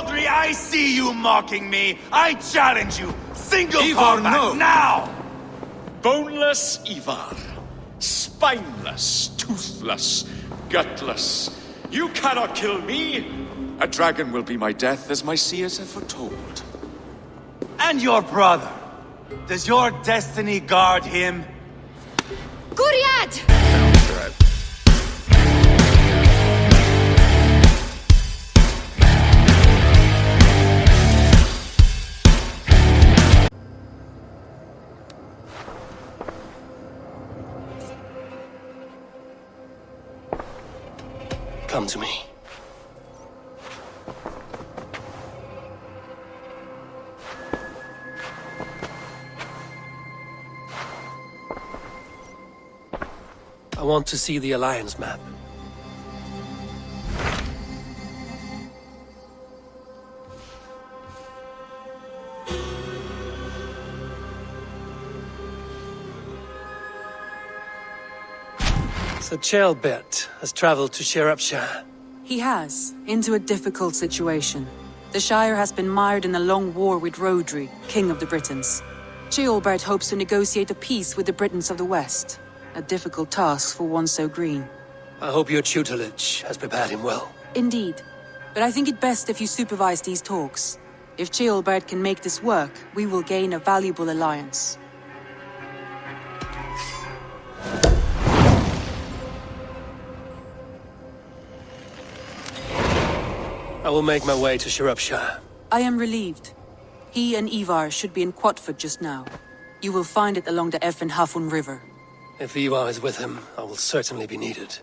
Rodri, I see you mocking me! I challenge you! Single Eivor, combat no. now! Boneless Eivor. Spineless, toothless, gutless. You cannot kill me! A dragon will be my death, as my seers have foretold. And your brother? Does your destiny guard him? Guriad! Come to me. I want to see the Alliance map. So Chaelbert has traveled to Shirapshire. He has, into a difficult situation. The Shire has been mired in a long war with Rodri, King of the Britons. Ceolbert hopes to negotiate a peace with the Britons of the West. A difficult task for one so green. I hope your tutelage has prepared him well. Indeed. But I think it best if you supervise these talks. If Ceolbert can make this work, we will gain a valuable alliance. I will make my way to Shirapshire. I am relieved. He and Eivor should be in Quatford just now. You will find it along the Effen Hafun River. If Eivor is with him, I will certainly be needed.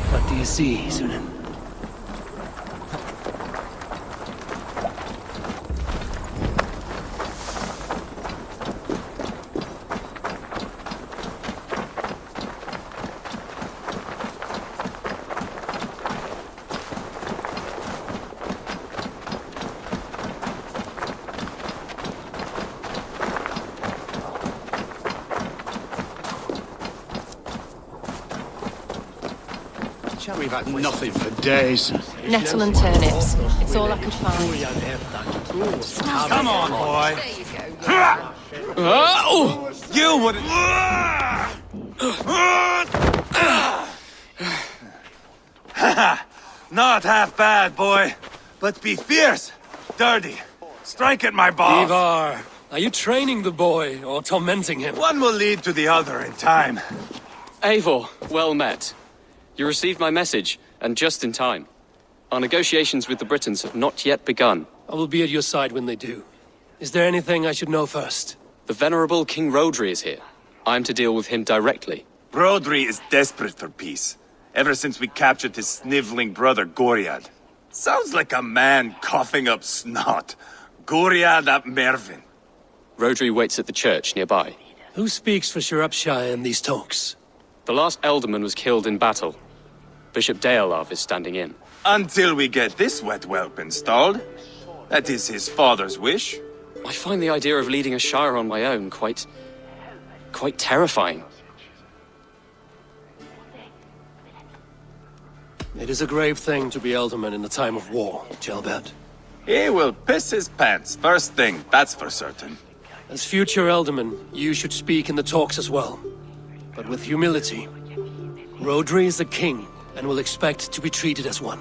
What do you see, Sunan? We've had nothing for days. Nettle and turnips. It's all I could find. Come on, boy! You would... Not half bad, boy. But be fierce, dirty. Strike at my balls. Eivor, are you training the boy or tormenting him? One will lead to the other in time. Eivor, well met. You received my message, and just in time. Our negotiations with the Britons have not yet begun. I will be at your side when they do. Is there anything I should know first? The venerable King Rodri is here. I am to deal with him directly. Rodri is desperate for peace, ever since we captured his sniveling brother Goriad. Sounds like a man coughing up snot. Goriad ap Mervin. Rodri waits at the church nearby. Who speaks for Shirapshire in these talks? The last Elderman was killed in battle. Bishop Dealav is standing in. Until we get this wet whelp installed. That is his father's wish. I find the idea of leading a shire on my own quite terrifying. It is a grave thing to be Elderman in the time of war, Ceolbert. He will piss his pants, first thing, that's for certain. As future Elderman, you should speak in the talks as well. But with humility. Rodri is the king, and will expect to be treated as one.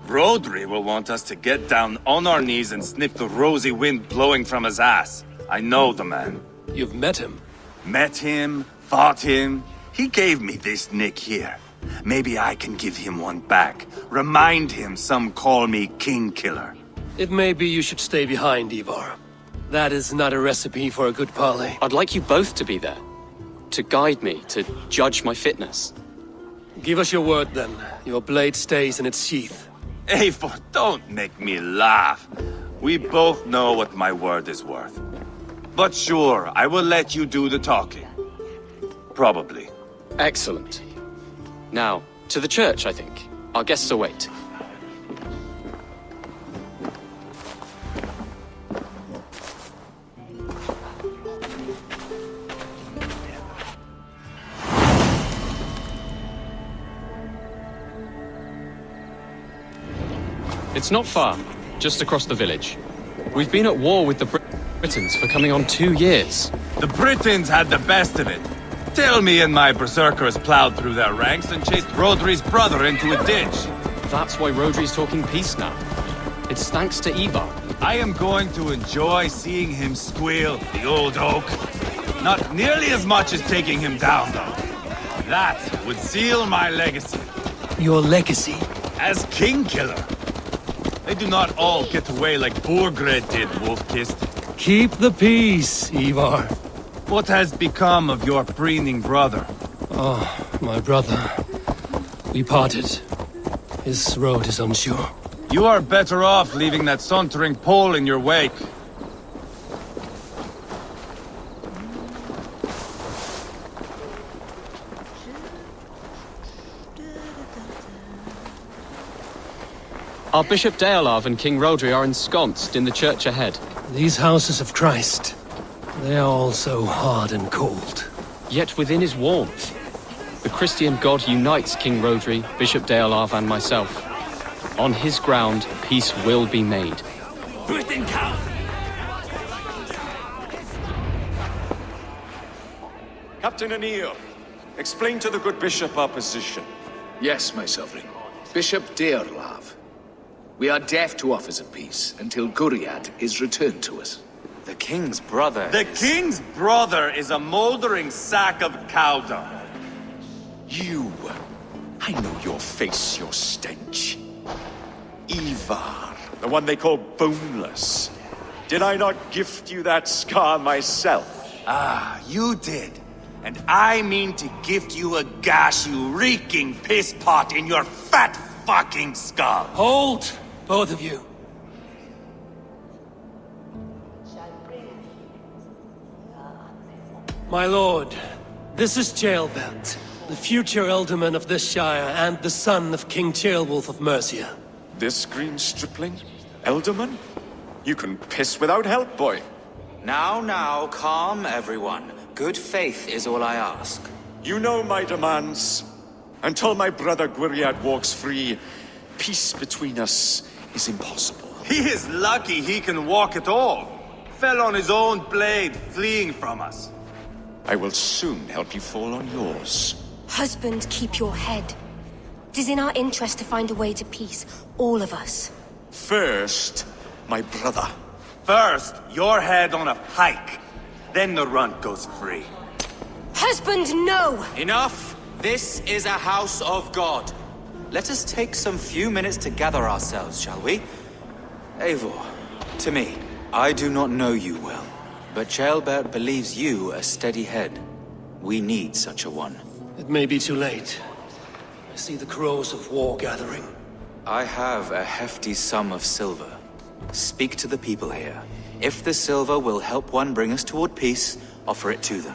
Rodri will want us to get down on our knees and sniff the rosy wind blowing from his ass. I know the man. You've met him. Met him, fought him. He gave me this nick here. Maybe I can give him one back. Remind him some call me King Killer. It may be you should stay behind, Eivor. That is not a recipe for a good parley. I'd like you both to be there. To guide me, to judge my fitness. Give us your word, then. Your blade stays in its sheath. Eivor, don't make me laugh. We both know what my word is worth. But sure, I will let you do the talking. Probably. Excellent. Now, to the church, I think. Our guests await. It's not far, just across the village. We've been at war with the Britons for coming on 2 years. The Britons had the best of it. Tell me and my berserkers plowed through their ranks and chased Rodri's brother into a ditch. That's why Rodri's talking peace now. It's thanks to Eivor. I am going to enjoy seeing him squeal, the old oak. Not nearly as much as taking him down, though. That would seal my legacy. Your legacy? As King Killer. They do not all get away like Borgred did, Wolf-Kissed. Keep the peace, Eivor. What has become of your preening brother? Oh, my brother. We parted. His road is unsure. You are better off leaving that sauntering Pole in your wake. Our Bishop Deolav and King Rodri are ensconced in the church ahead. These houses of Christ, they are all so hard and cold. Yet within his warmth, the Christian God unites King Rodri, Bishop Deolav and myself. On his ground, peace will be made. Britain count! Captain Anil, explain to the good bishop our position. Yes, my sovereign. Bishop Deolav. We are deaf to offers of peace until Guriad is returned to us. The king's brother The king's brother is a mouldering sack of cow dung. You. I know your face, your stench. Eivor, the one they call boneless. Did I not gift you that scar myself? Ah, you did. And I mean to gift you a gash, you reeking piss pot in your fat fucking skull. Hold! Both of you. My lord, this is Ceolbert, the future alderman of this shire and the son of King Ceolwulf of Mercia. This green stripling? Elderman? You can piss without help, boy. Now, calm everyone. Good faith is all I ask. You know my demands. Until my brother Gwyriad walks free, peace between us is impossible. He is lucky he can walk at all. Fell on his own blade, fleeing from us. I will soon help you fall on yours. Husband, keep your head. It is in our interest to find a way to peace, all of us. First, my brother. First, your head on a pike. Then the runt goes free. Husband, no! Enough! This is a house of God. Let us take some few minutes to gather ourselves, shall we? Eivor, to me, I do not know you well, but Ceolbert believes you a steady head. We need such a one. It may be too late. I see the crows of war gathering. I have a hefty sum of silver. Speak to the people here. If the silver will help one bring us toward peace, offer it to them.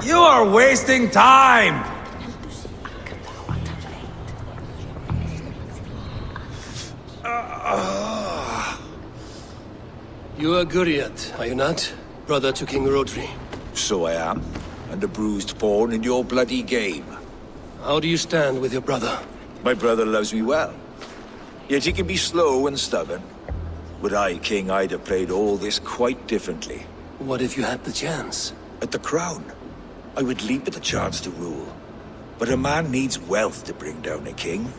You are wasting time! You are Guriad, are you not? Brother to King Rodri. So I am, and a bruised pawn in your bloody game. How do you stand with your brother? My brother loves me well. Yet he can be slow and stubborn. Were I king, I'd have played all this quite differently. What if you had the chance? At the crown, I would leap at the chance to rule. But a man needs wealth to bring down a king.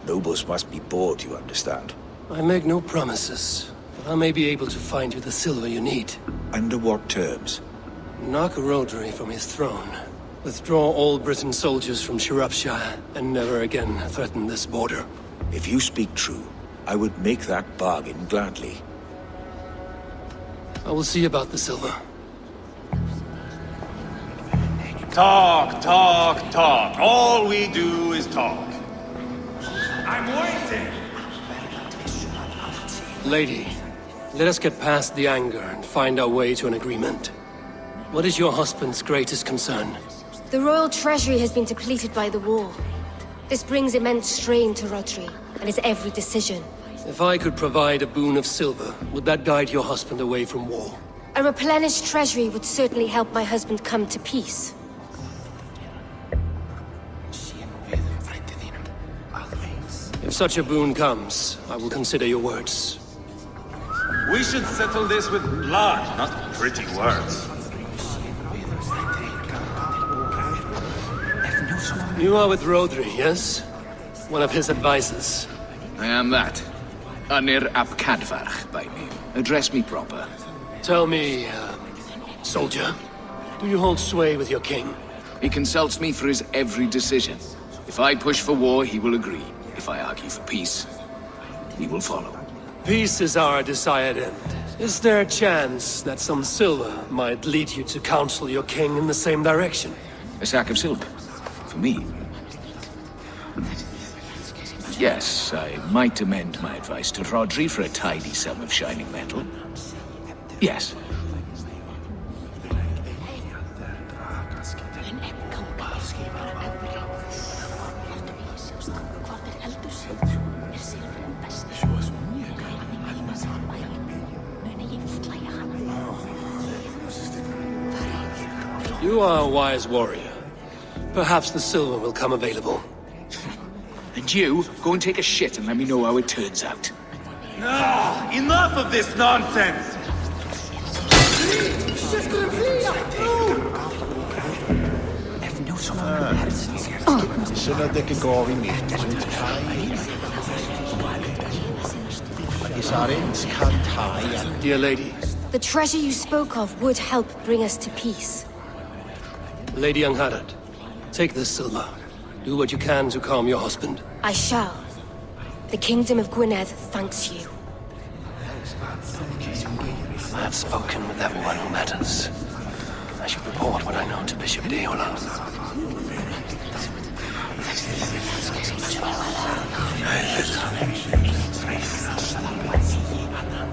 Nobles must be bought, you understand. I make no promises, but I may be able to find you the silver you need. Under what terms? Knock Rodri from his throne, Withdraw all Britain soldiers from Shropshire, and never again threaten this border. If you speak true, I would make that bargain gladly. I will see about the silver. Talk, talk, talk. All we do is talk. I'm waiting! Lady, let us get past the anger and find our way to an agreement. What is your husband's greatest concern? The royal treasury has been depleted by the war. This brings immense strain to Rodri, and his every decision. If I could provide a boon of silver, would that guide your husband away from war? A replenished treasury would certainly help my husband come to peace. If such a boon comes, I will consider your words. We should settle this with blood, not pretty words. You are with Rodri, yes? One of his advisors. I am that. Anir ap Cadfarch by name. Address me proper. Tell me, soldier, do you hold sway with your king? He consults me for his every decision. If I push for war, he will agree. If I argue for peace, he will follow. Peace is our desired end. Is there a chance that some silver might lead you to counsel your king in the same direction? A sack of silver? For me? Yes, I might amend my advice to Rodri for a tidy sum of shining metal. Yes. You are a wise warrior. Perhaps the silver will come available. And you, go and take a shit and let me know how it turns out. Ah, enough of this nonsense! Dear lady. The treasure you spoke of would help bring us to peace. Lady Angharad, take this silver. Do what you can to calm your husband. I shall. The Kingdom of Gwynedd thanks you. I have spoken with everyone who matters. I should report what I know to Bishop Deolaf.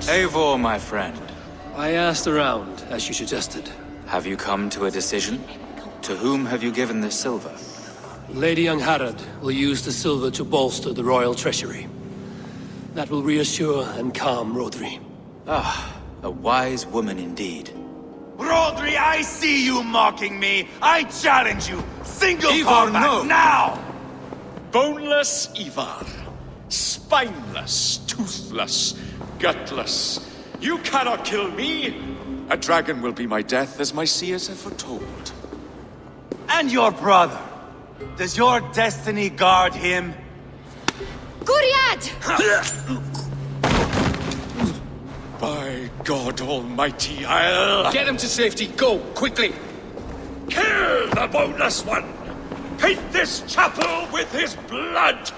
Eivor, my friend. I asked around, as you suggested. Have you come to a decision? To whom have you given this silver? Lady Angharad will use the silver to bolster the royal treasury. That will reassure and calm Rodri. Ah, a wise woman indeed. Rodri, I see you mocking me! I challenge you! Single Eivor, combat, no. now! Boneless Ivar. Spineless, toothless, gutless. You cannot kill me! A dragon will be my death, as my seers have foretold. And your brother. Does your destiny guard him? Guriad! By God Almighty, I'll... Get him to safety, go, quickly! Kill the boneless one! Paint this chapel with his blood!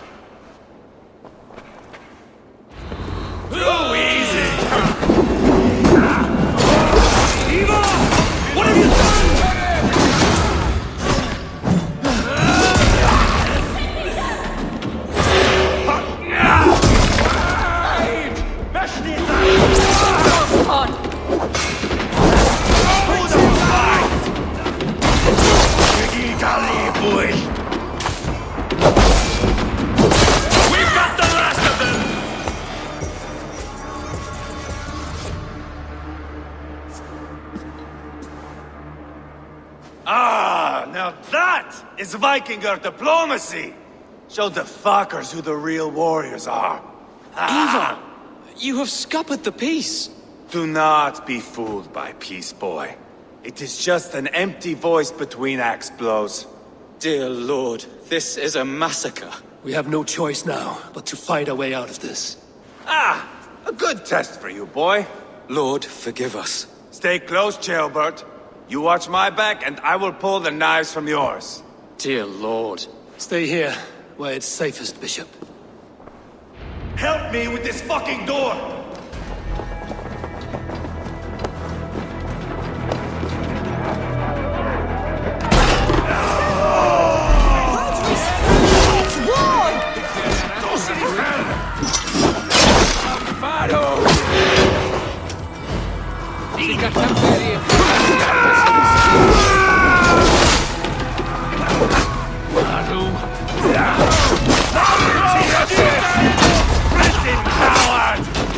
Too easy! What have you done? We've got the last of them! Ah, now that is Vikinger diplomacy! Show the fuckers who the real warriors are. Eivor, you have scuppered the peace. Do not be fooled by peace, boy. It is just an empty voice between axe blows. Dear Lord, this is a massacre. We have no choice now, but to find a way out of this. Ah, a good test for you, boy. Lord, forgive us. Stay close, Jailbert. You watch my back, and I will pull the knives from yours. Dear Lord. Stay here, where it's safest, Bishop. Help me with this fucking door!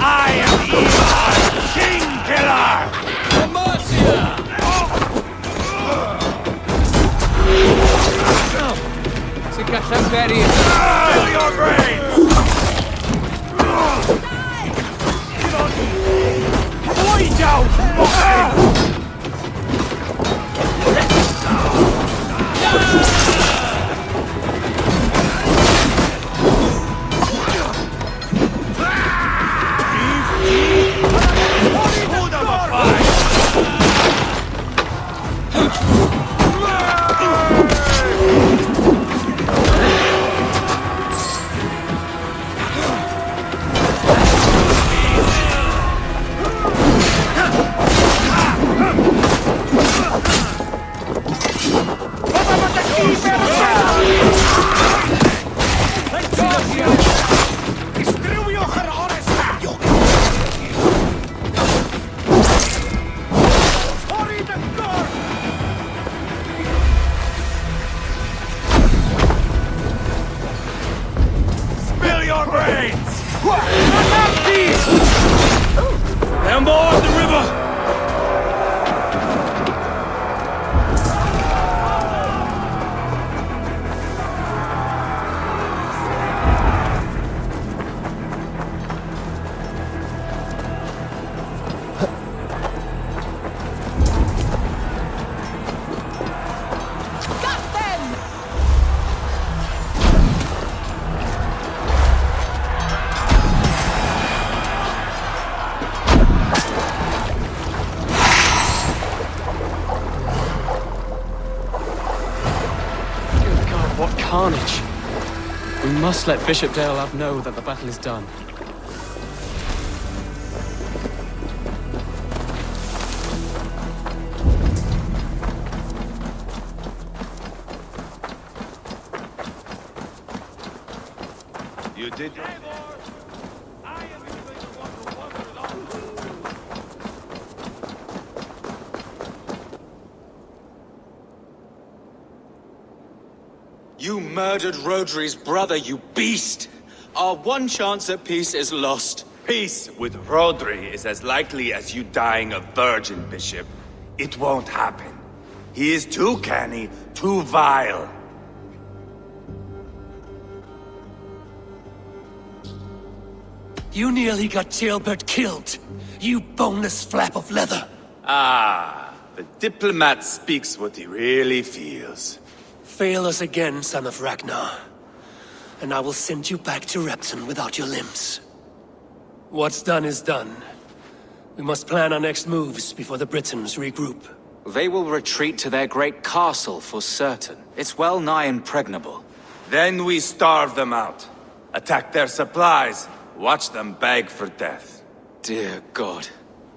I am Eivor, King Killer! Fill your brains! Boy down! Embroiled the river! Carnage. We must let Bishop Deorlav know that the battle is done. You did. You murdered Rodri's brother, you beast! Our one chance at peace is lost. Peace with Rodri is as likely as you dying a virgin, Bishop. It won't happen. He is too canny, too vile. You nearly got Ceolbert killed. You boneless flap of leather. Ah, the diplomat speaks what he really feels. Fail us again, son of Ragnar, and I will send you back to Repton without your limbs. What's done is done. We must plan our next moves before the Britons regroup. They will retreat to their great castle for certain. It's well nigh impregnable. Then we starve them out. Attack their supplies. Watch them beg for death. Dear God.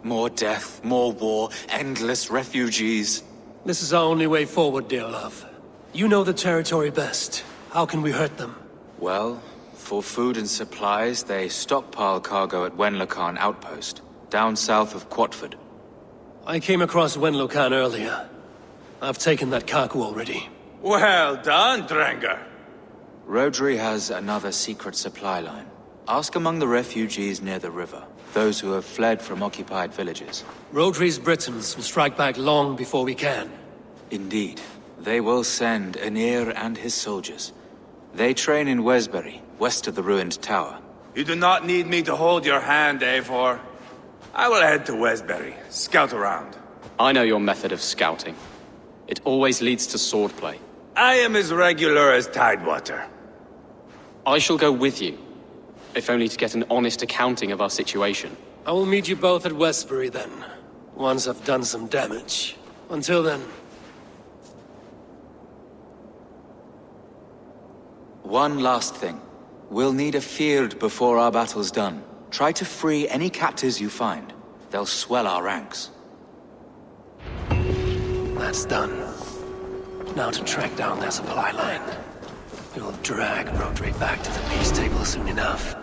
More death, more war, endless refugees. This is our only way forward, Deorlav. You know the territory best. How can we hurt them? Well, for food and supplies, they stockpile cargo at Wenlocan outpost, down south of Quatford. I came across Wenlocan earlier. I've taken that cargo already. Well done, Drengar. Rodri has another secret supply line. Ask among the refugees near the river, those who have fled from occupied villages. Rodri's Britons will strike back long before we can. Indeed. They will send Aenir and his soldiers. They train in Wesbury, west of the ruined tower. You do not need me to hold your hand, Eivor. I will head to Wesbury, scout around. I know your method of scouting. It always leads to swordplay. I am as regular as Tidewater. I shall go with you, if only to get an honest accounting of our situation. I will meet you both at Westbury then, once I've done some damage. Until then. One last thing. We'll need a fyrd before our battle's done. Try to free any captives you find. They'll swell our ranks. That's done. Now to track down their supply line. We'll drag Rodri back to the peace table soon enough.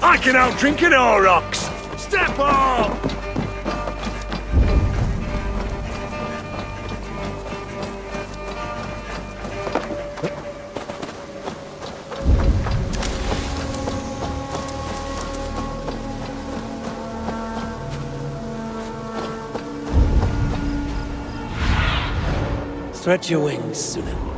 I can out-drink an Aurochs! Step up! Stretch your wings, Sunan.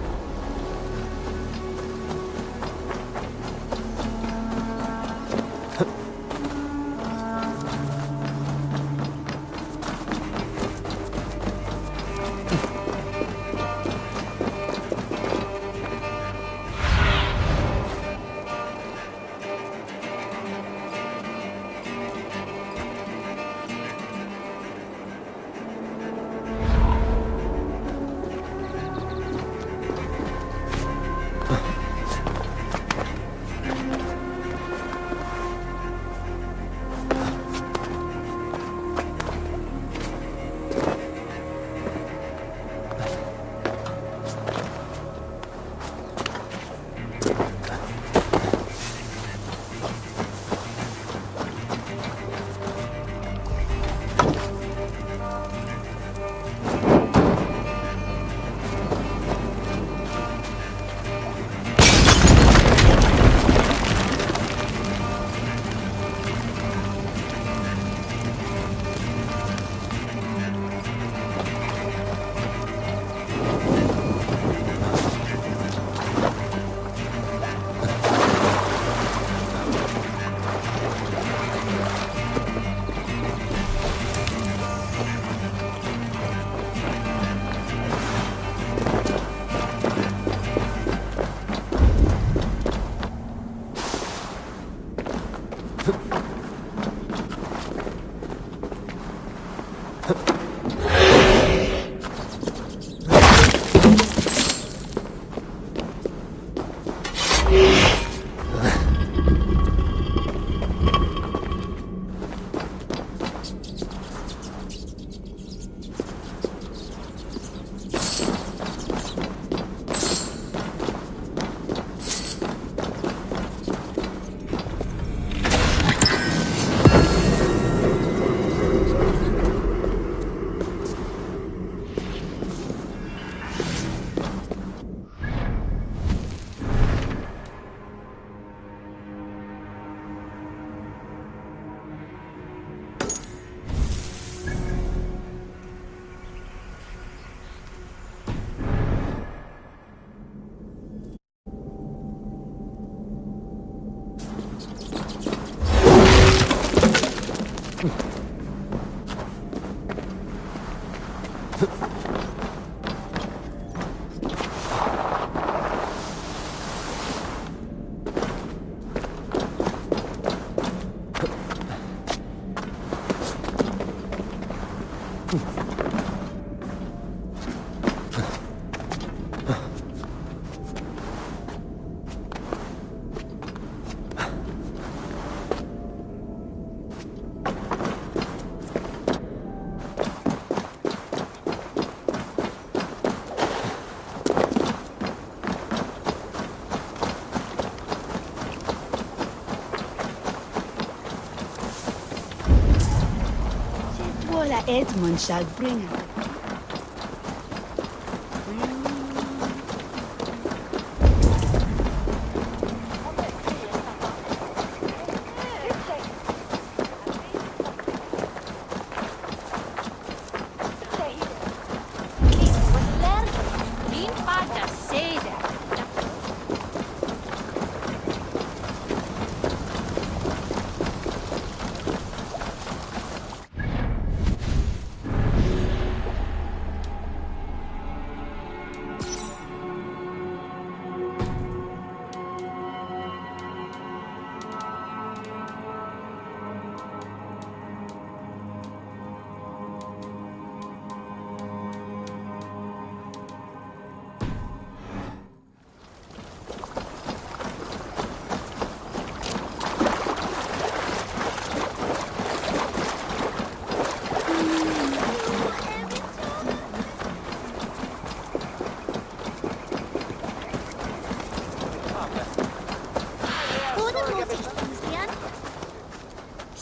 Edmund shall bring it.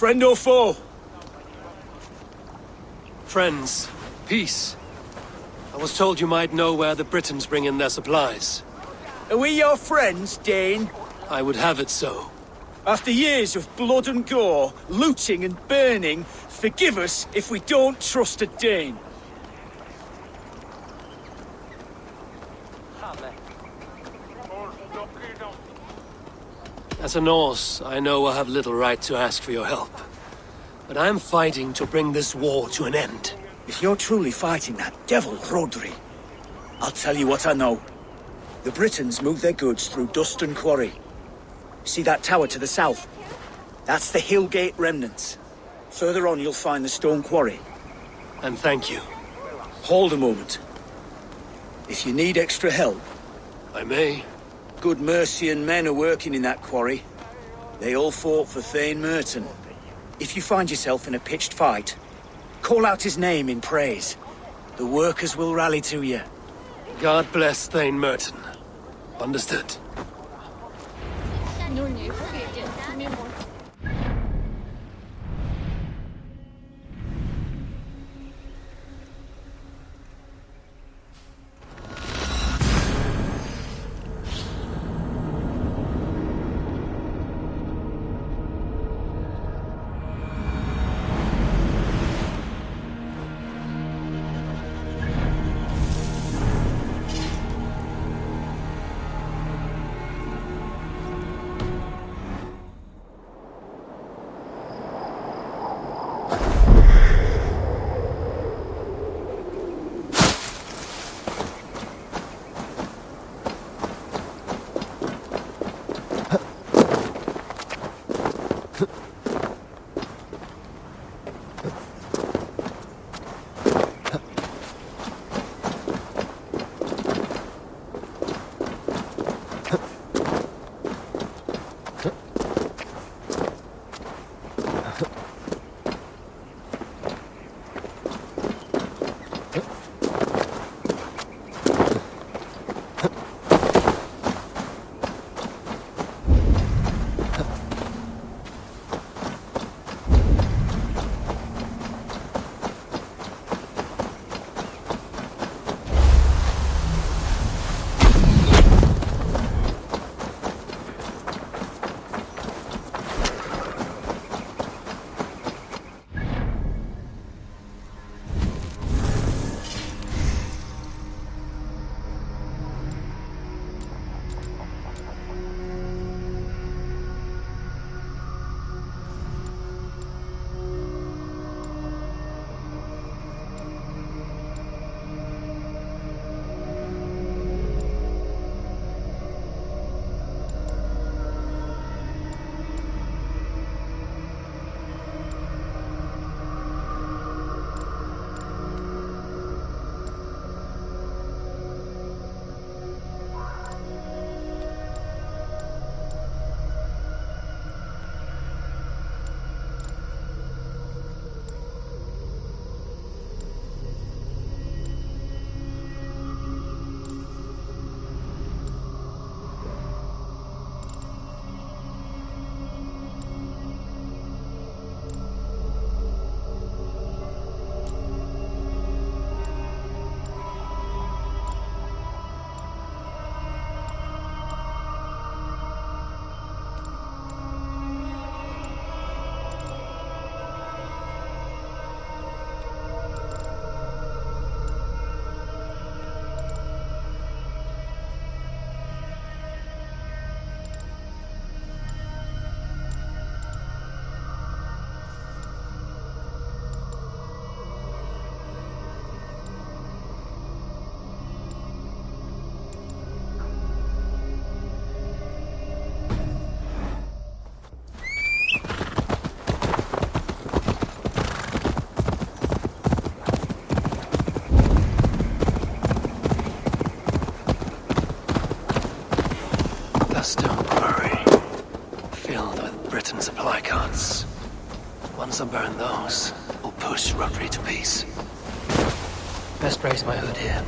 Friend or foe? Friends. Peace. I was told you might know where the Britons bring in their supplies. Are we your friends, Dane? I would have it so. After years of blood and gore, looting and burning, forgive us if we don't trust a Dane. As a Norse, I know I have little right to ask for your help. But I am fighting to bring this war to an end. If you're truly fighting that devil, Rodri, I'll tell you what I know. The Britons move their goods through Dustin Quarry. See that tower to the south? That's the Hillgate remnants. Further on, you'll find the stone quarry. And thank you. Hold a moment. If you need extra help... I may. Good Mercian men are working in that quarry. They all fought for Thane Merton. If you find yourself in a pitched fight, call out his name in praise. The workers will rally to you. God bless Thane Merton. Understood. Once I burn those, we'll push Rodri to peace. Best brace my hood here.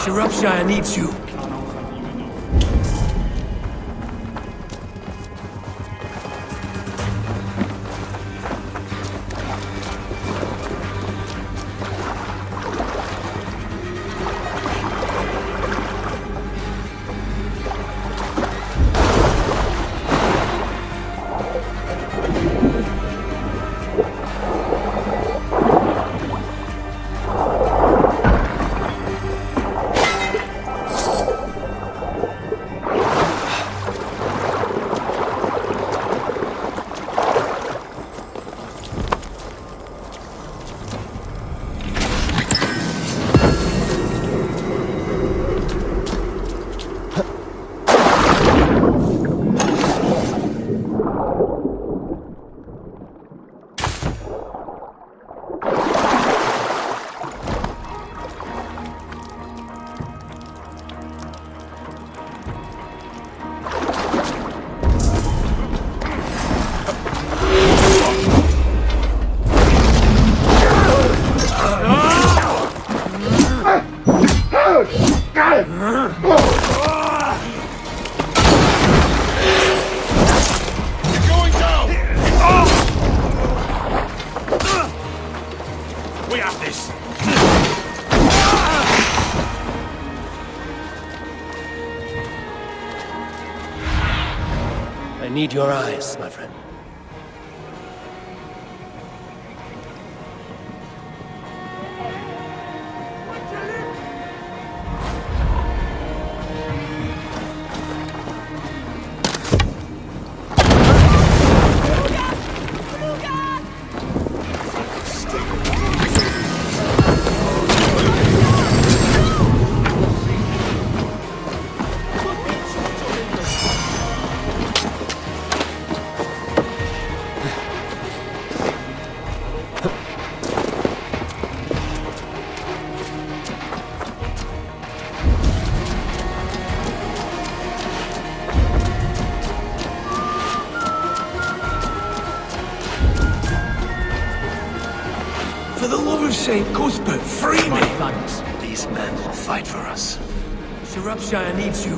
Shropshire needs you. I need your eyes, my friend. For the love of Saint Cuthbert, free me! My thanks. These men will fight for us. Shropshire needs you.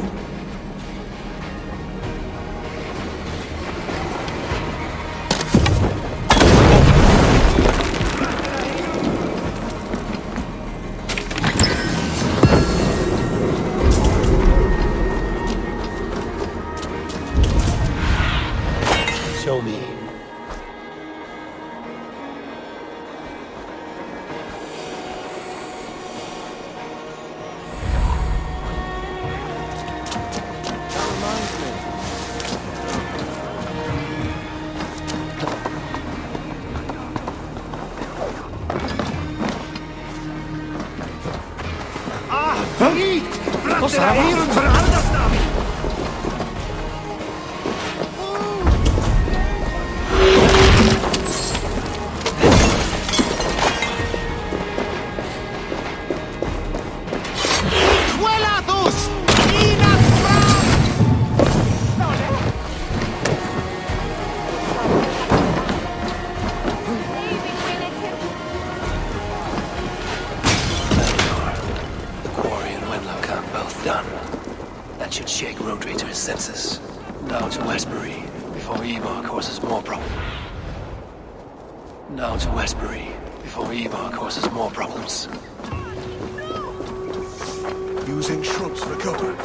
Show me. Cosa Eivor Varinsdottir! That should shake Rodri to his senses. Now to Westbury, before Eivor causes more problems. Now to Westbury, before Eivor causes more problems. Using shrubs for cover.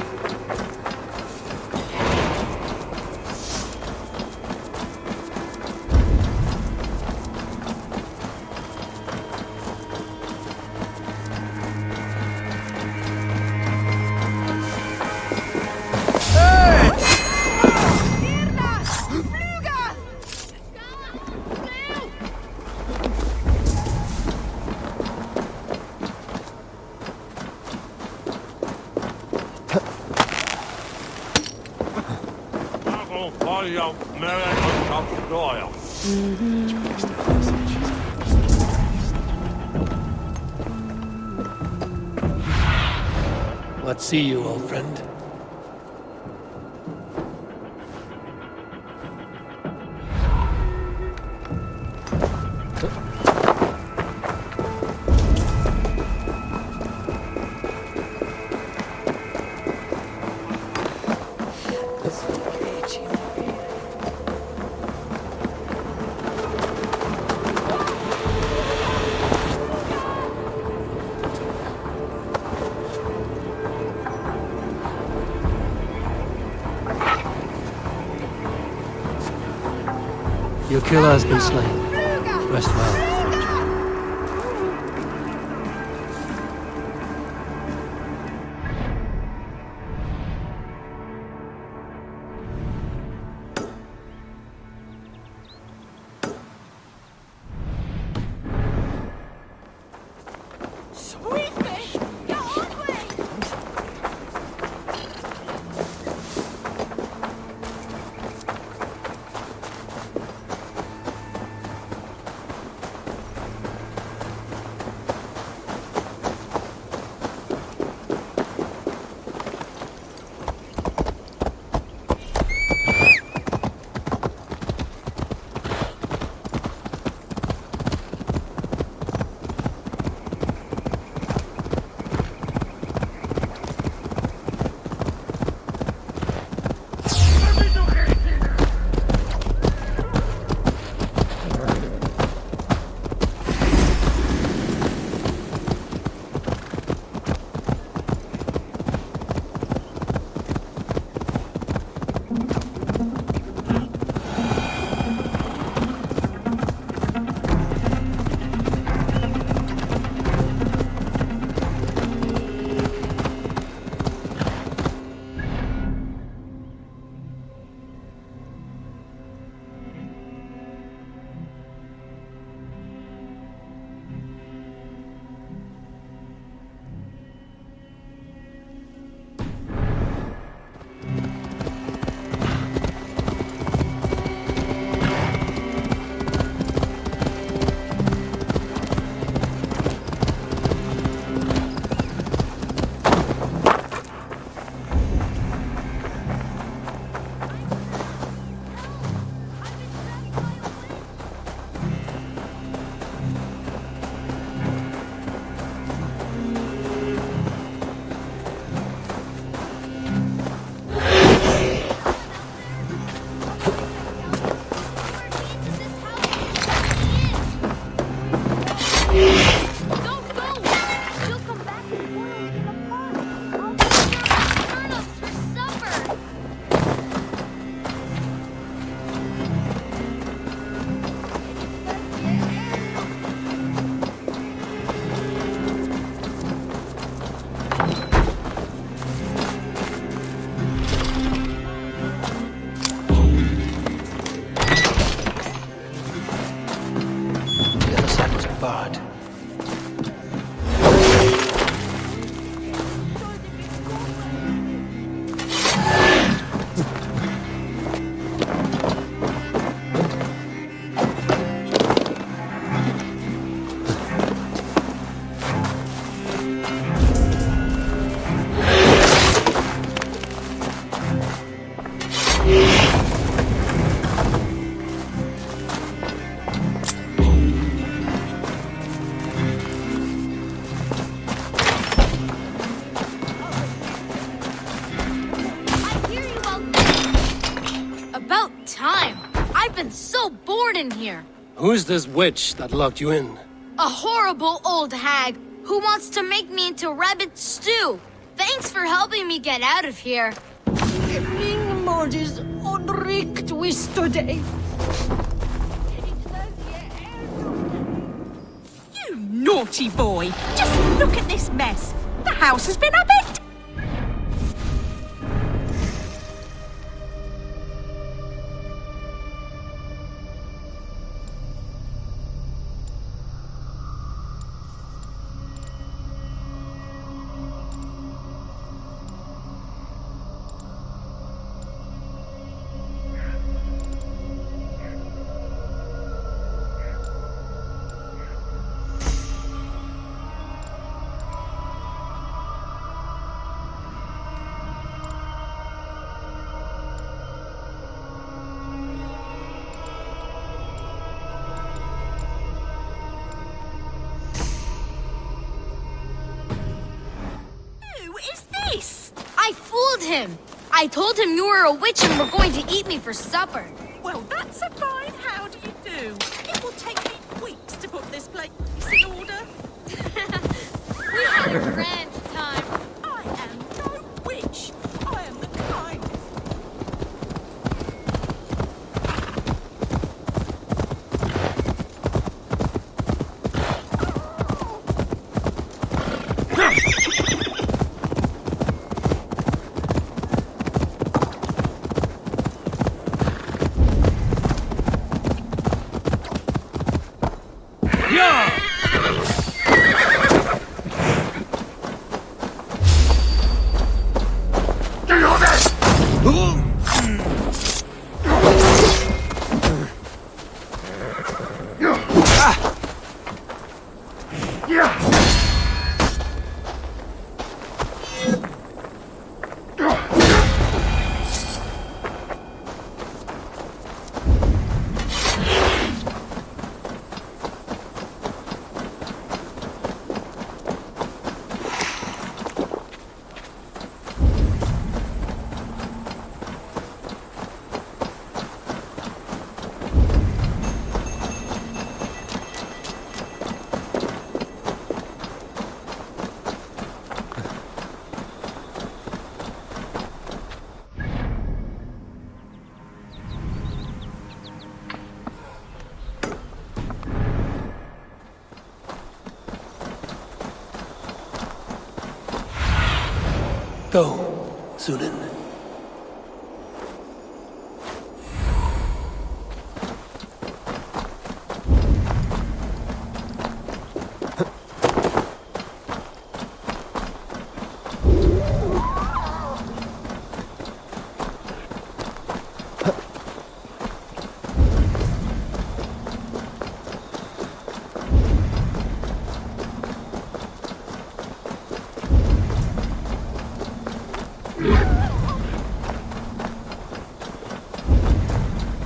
not see you, old friend. Your killer has been slain. Rest well. In here. Who's this witch that locked you in? A horrible old hag who wants to make me into rabbit stew. Thanks for helping me get out of here. You naughty boy! Just look at this mess. The house has been upended. him. I told him you were a witch and were going to eat me for supper. Well, that's a fine how do you do. It will take me weeks to put this place in order. We had a grand time. I am no witch. I am the kind. Go, Sunan.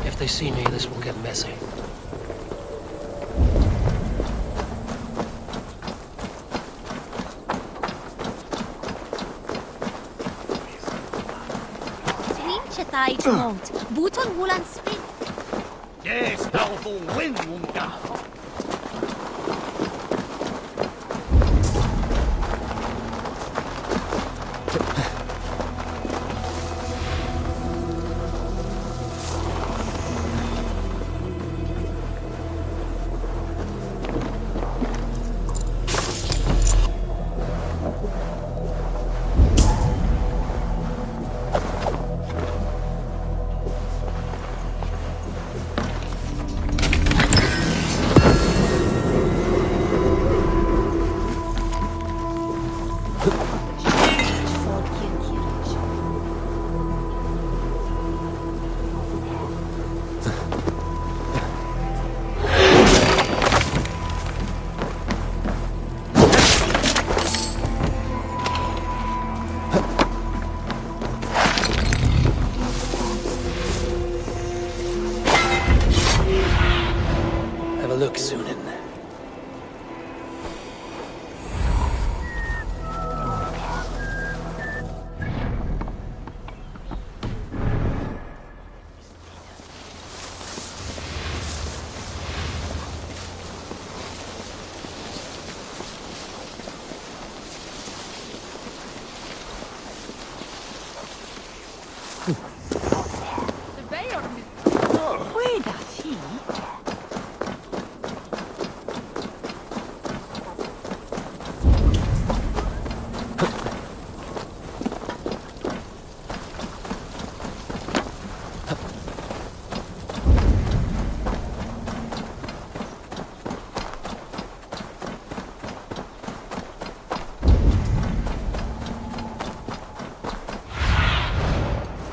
If they see me, this will get messy. Yes, powerful wind, Wunga. Have a look, Sunan. Where does he?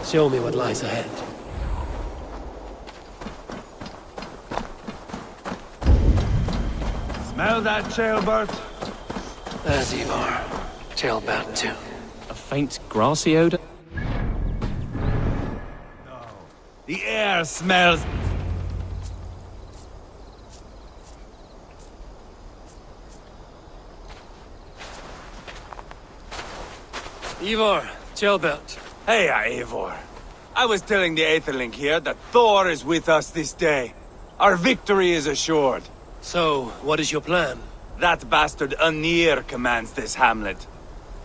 Show me what lies ahead. Smell that, jailbird? There's Eivor. Jailbound too. A faint grassy odor? No. The air smells... Eivor, jailbound. Hey, Eivor. I was telling the Aetherling here that Thor is with us this day. Our victory is assured. So, what is your plan? That bastard Anir commands this hamlet.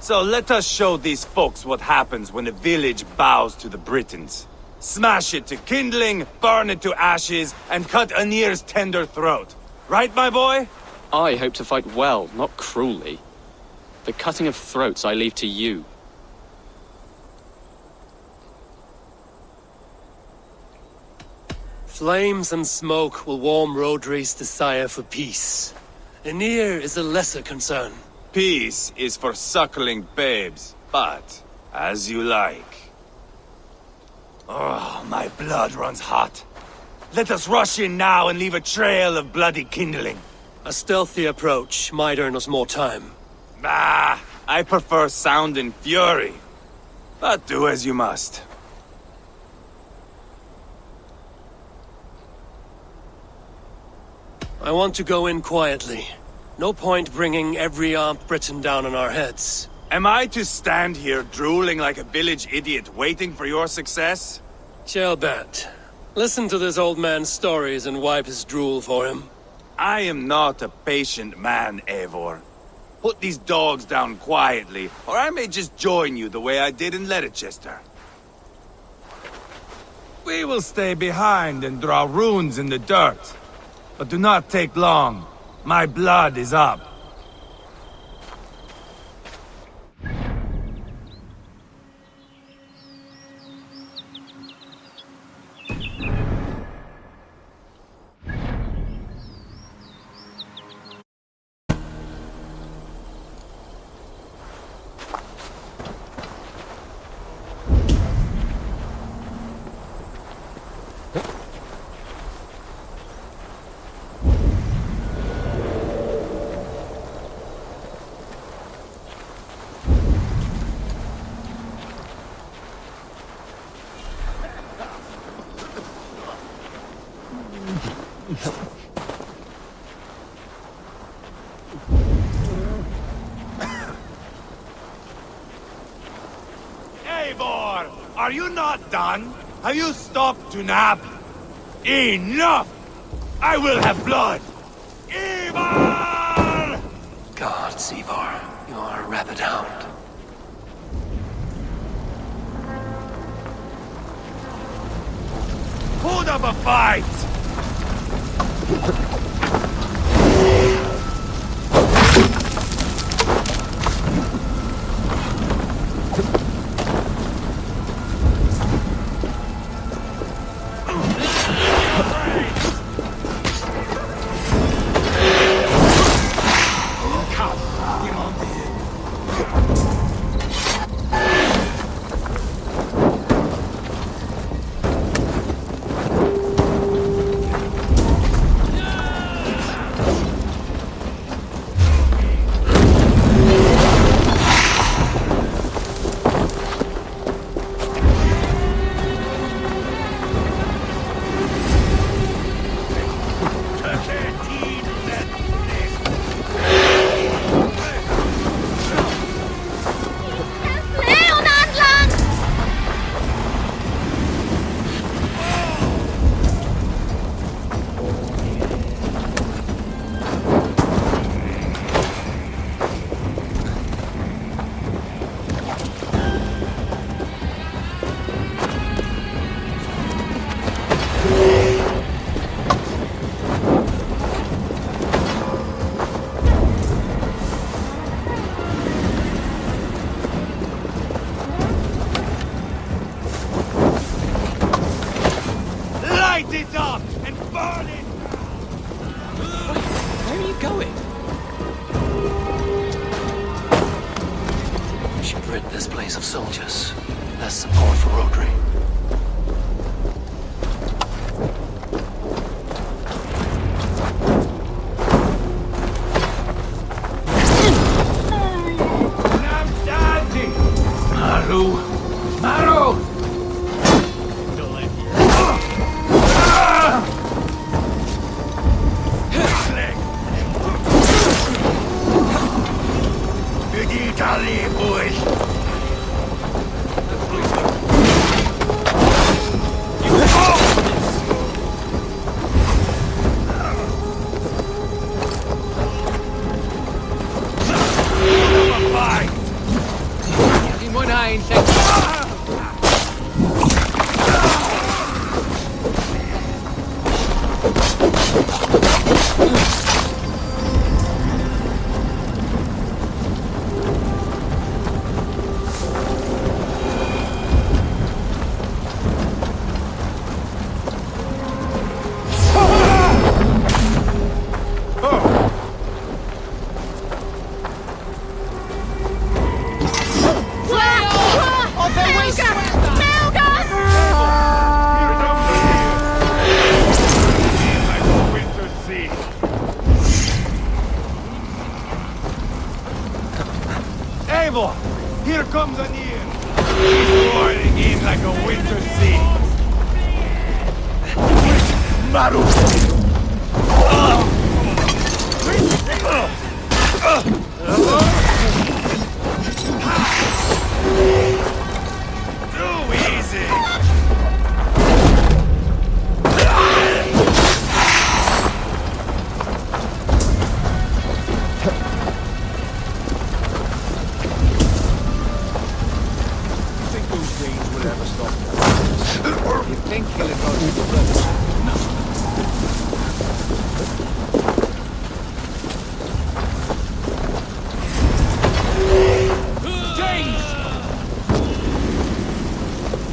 So let us show these folks what happens when a village bows to the Britons. Smash it to kindling, burn it to ashes, and cut Anir's tender throat. Right, my boy? I hope to fight well, not cruelly. The cutting of throats I leave to you. Flames and smoke will warm Rodri's desire for peace. Anir is a lesser concern. Peace is for suckling babes, but as you like. Oh, my blood runs hot. Let us rush in now and leave a trail of bloody kindling. A stealthy approach might earn us more time. Ah, I prefer sound and fury. But do as you must. I want to go in quietly. No point bringing every armed Briton down on our heads. Am I to stand here drooling like a village idiot waiting for your success? Shelbat, listen to this old man's stories and wipe his drool for him. I am not a patient man, Eivor. Put these dogs down quietly, or I may just join you the way I did in Leicester. We will stay behind and draw runes in the dirt. But do not take long. My blood is up. Eivor, are you not done? Have you stopped to nap? Enough! I will have blood! Eivor! Gods, Eivor, you are a rabid hound. Put up a fight! Light it up and burn it! Where are you going? We should rid this place of soldiers. Less support for Rodri. Now standing! Maru! Maru! Italy, boys! fine thing. Eivor! Here comes Anir! He's roiling in like a winter sea! Maru! Too easy!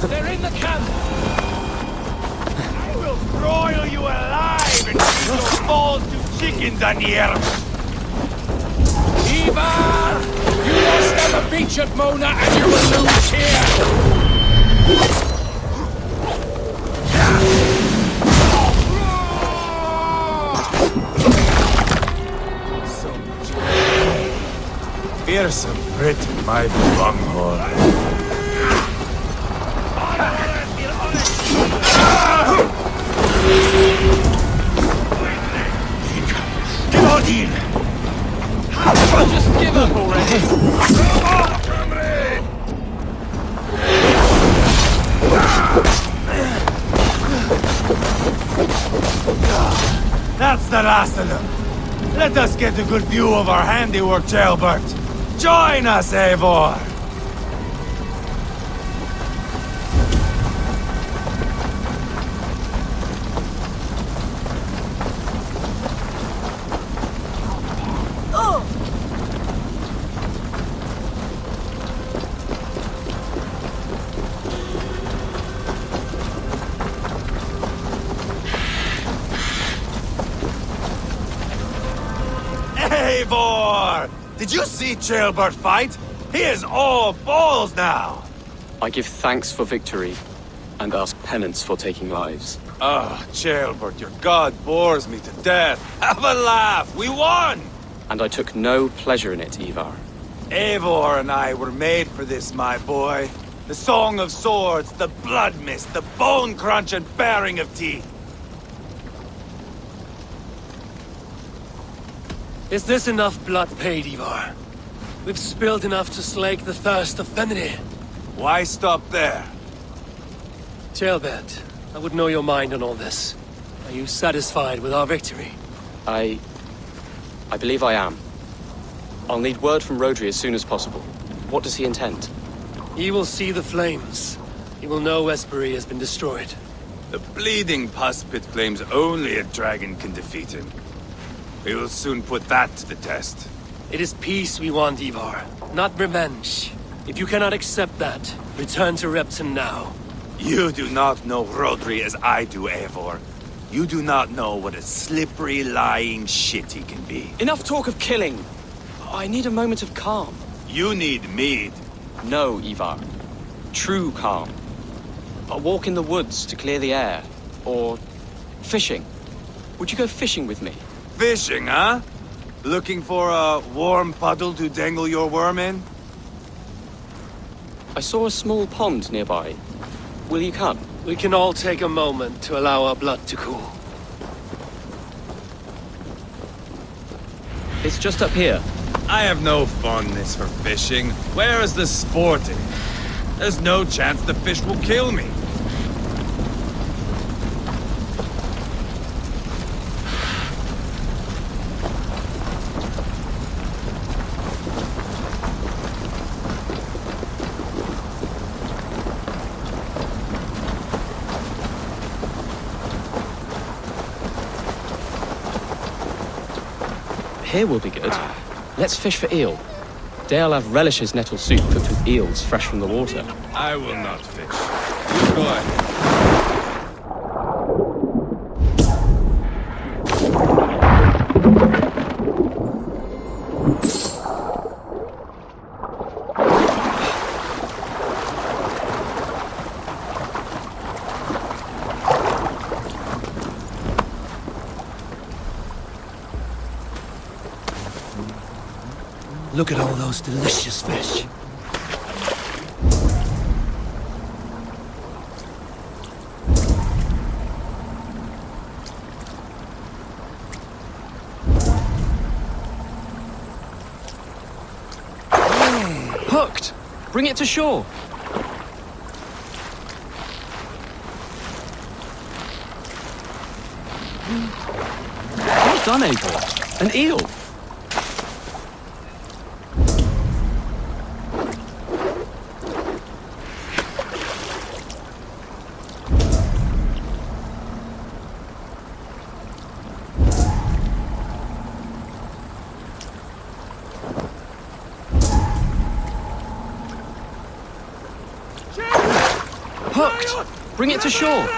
They're in the camp! I will broil you alive and feed your balls to chickens, Anir! Eivor! You lost at the beach at Mona and you will lose here! Fearsome Britain, my bunghole. Get on in! Just give up already! That's the last of them. Let us get a good view of our handiwork, Jailbert. Join us, Eivor! Eivor! Did you see Jailbert fight? He is all balls now! I give thanks for victory, and ask penance for taking lives. Jailbert, your god bores me to death. Have a laugh! We won! And I took no pleasure in it, Eivor. Eivor and I were made for this, my boy. The song of swords, the blood mist, the bone crunch and baring of teeth. Is this enough blood paid, Eivor? We've spilled enough to slake the thirst of Fenrir. Why stop there? Jailbert, I would know your mind on all this. Are you satisfied with our victory? I believe I am. I'll need word from Rodri as soon as possible. What does he intend? He will see the flames. He will know Espery has been destroyed. The bleeding pus pit claims only a dragon can defeat him. We will soon put that to the test. It is peace we want, Eivor, not revenge. If you cannot accept that, return to Repton now. You do not know Rodri as I do, Eivor. You do not know what a slippery, lying shit he can be. Enough talk of killing! I need a moment of calm. You need mead. No, Eivor. True calm. A walk in the woods to clear the air. Or fishing. Would you go fishing with me? Fishing, huh? Looking for a warm puddle to dangle your worm in? I saw a small pond nearby. Will you come? We can all take a moment to allow our blood to cool. It's just up here. I have no fondness for fishing. Where is the sporting? There's no chance the fish will kill me. here will be good. Let's fish for eel. Dearlav relishes nettle soup cooked with eels fresh from the water. I will not fish. Go ahead. Look at all those delicious fish. Hooked! Bring it to shore! Well done, Eivor. An eel! Hooked! Bring it to shore!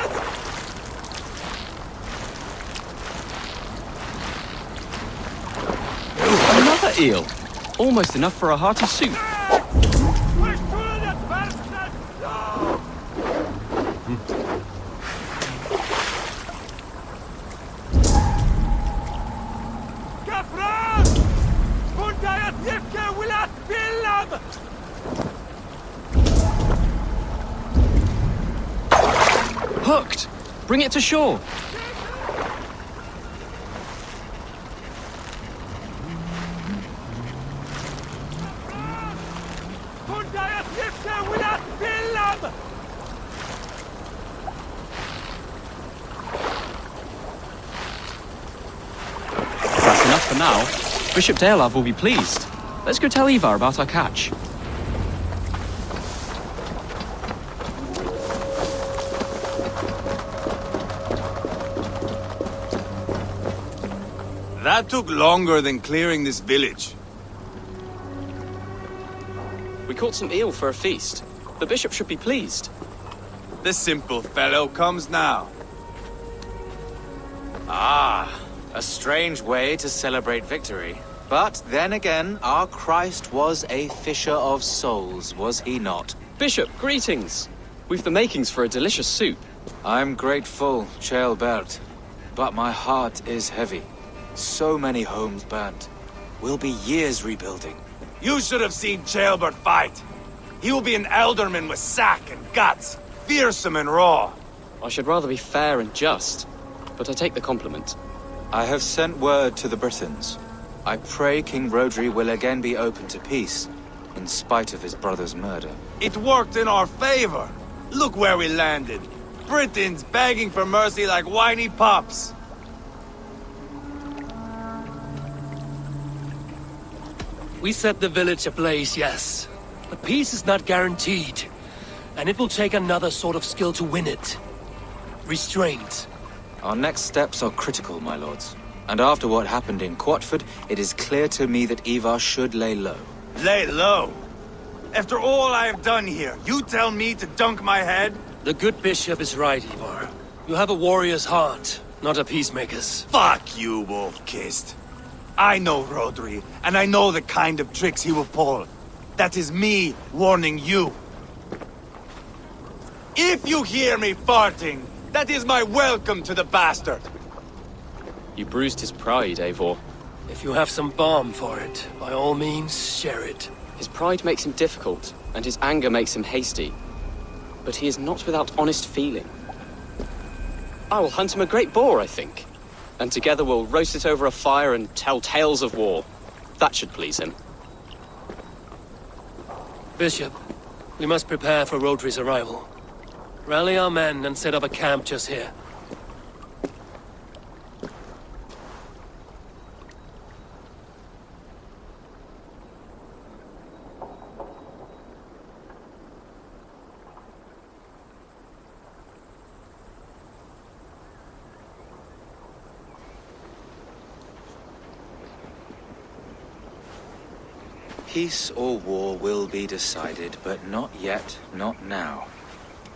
Another eel! Almost enough for a hearty soup. Hooked! Bring it to shore! That's enough for now. Bishop Dearlav will be pleased. Let's go tell Eivor about our catch. That took longer than clearing this village. We caught some eel for a feast. The bishop should be pleased. The simple fellow comes now. Ah, a strange way to celebrate victory. But then again, our Christ was a fisher of souls, was he not? Bishop, greetings! We've the makings for a delicious soup. I'm grateful, Ceolbert, but my heart is heavy. So many homes burnt. We'll be years rebuilding. You should have seen Ceolbert fight. He will be an alderman with sack and guts, fearsome and raw. I should rather be fair and just, but I take the compliment. I have sent word to the Britons. I pray King Rodri will again be open to peace, in spite of his brother's murder. It worked in our favor. Look where we landed. Britons begging for mercy like whiny pups. We set the village ablaze, yes. But peace is not guaranteed. And it will take another sort of skill to win it. Restraint. Our next steps are critical, my lords. And after what happened in Quatford, it is clear to me that Eivor should lay low. Lay low? After all I have done here, you tell me to dunk my head? The good bishop is right, Eivor. You have a warrior's heart, not a peacemaker's. Fuck you, wolf-kissed. I know Rodri, and I know the kind of tricks he will pull. That is me warning you. If you hear me farting, that is my welcome to the bastard. You bruised his pride, Eivor. If you have some balm for it, by all means, share it. His pride makes him difficult, and his anger makes him hasty. But he is not without honest feeling. I will hunt him a great boar, I think. And together we'll roast it over a fire and tell tales of war. That should please him. Bishop, we must prepare for Rodri's arrival. Rally our men and set up a camp just here. Peace or war will be decided, but not yet, not now.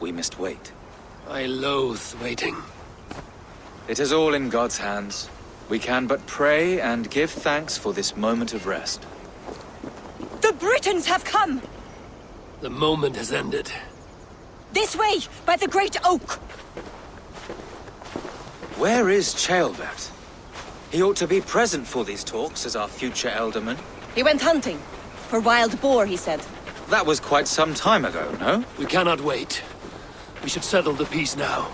We must wait. I loathe waiting. It is all in God's hands. We can but pray and give thanks for this moment of rest. The Britons have come! The moment has ended. This way, by the Great Oak! Where is Ceolbert? He ought to be present for these talks as our future elderman. He went hunting. For wild boar, he said. That was quite some time ago, no? We cannot wait. We should settle the peace now.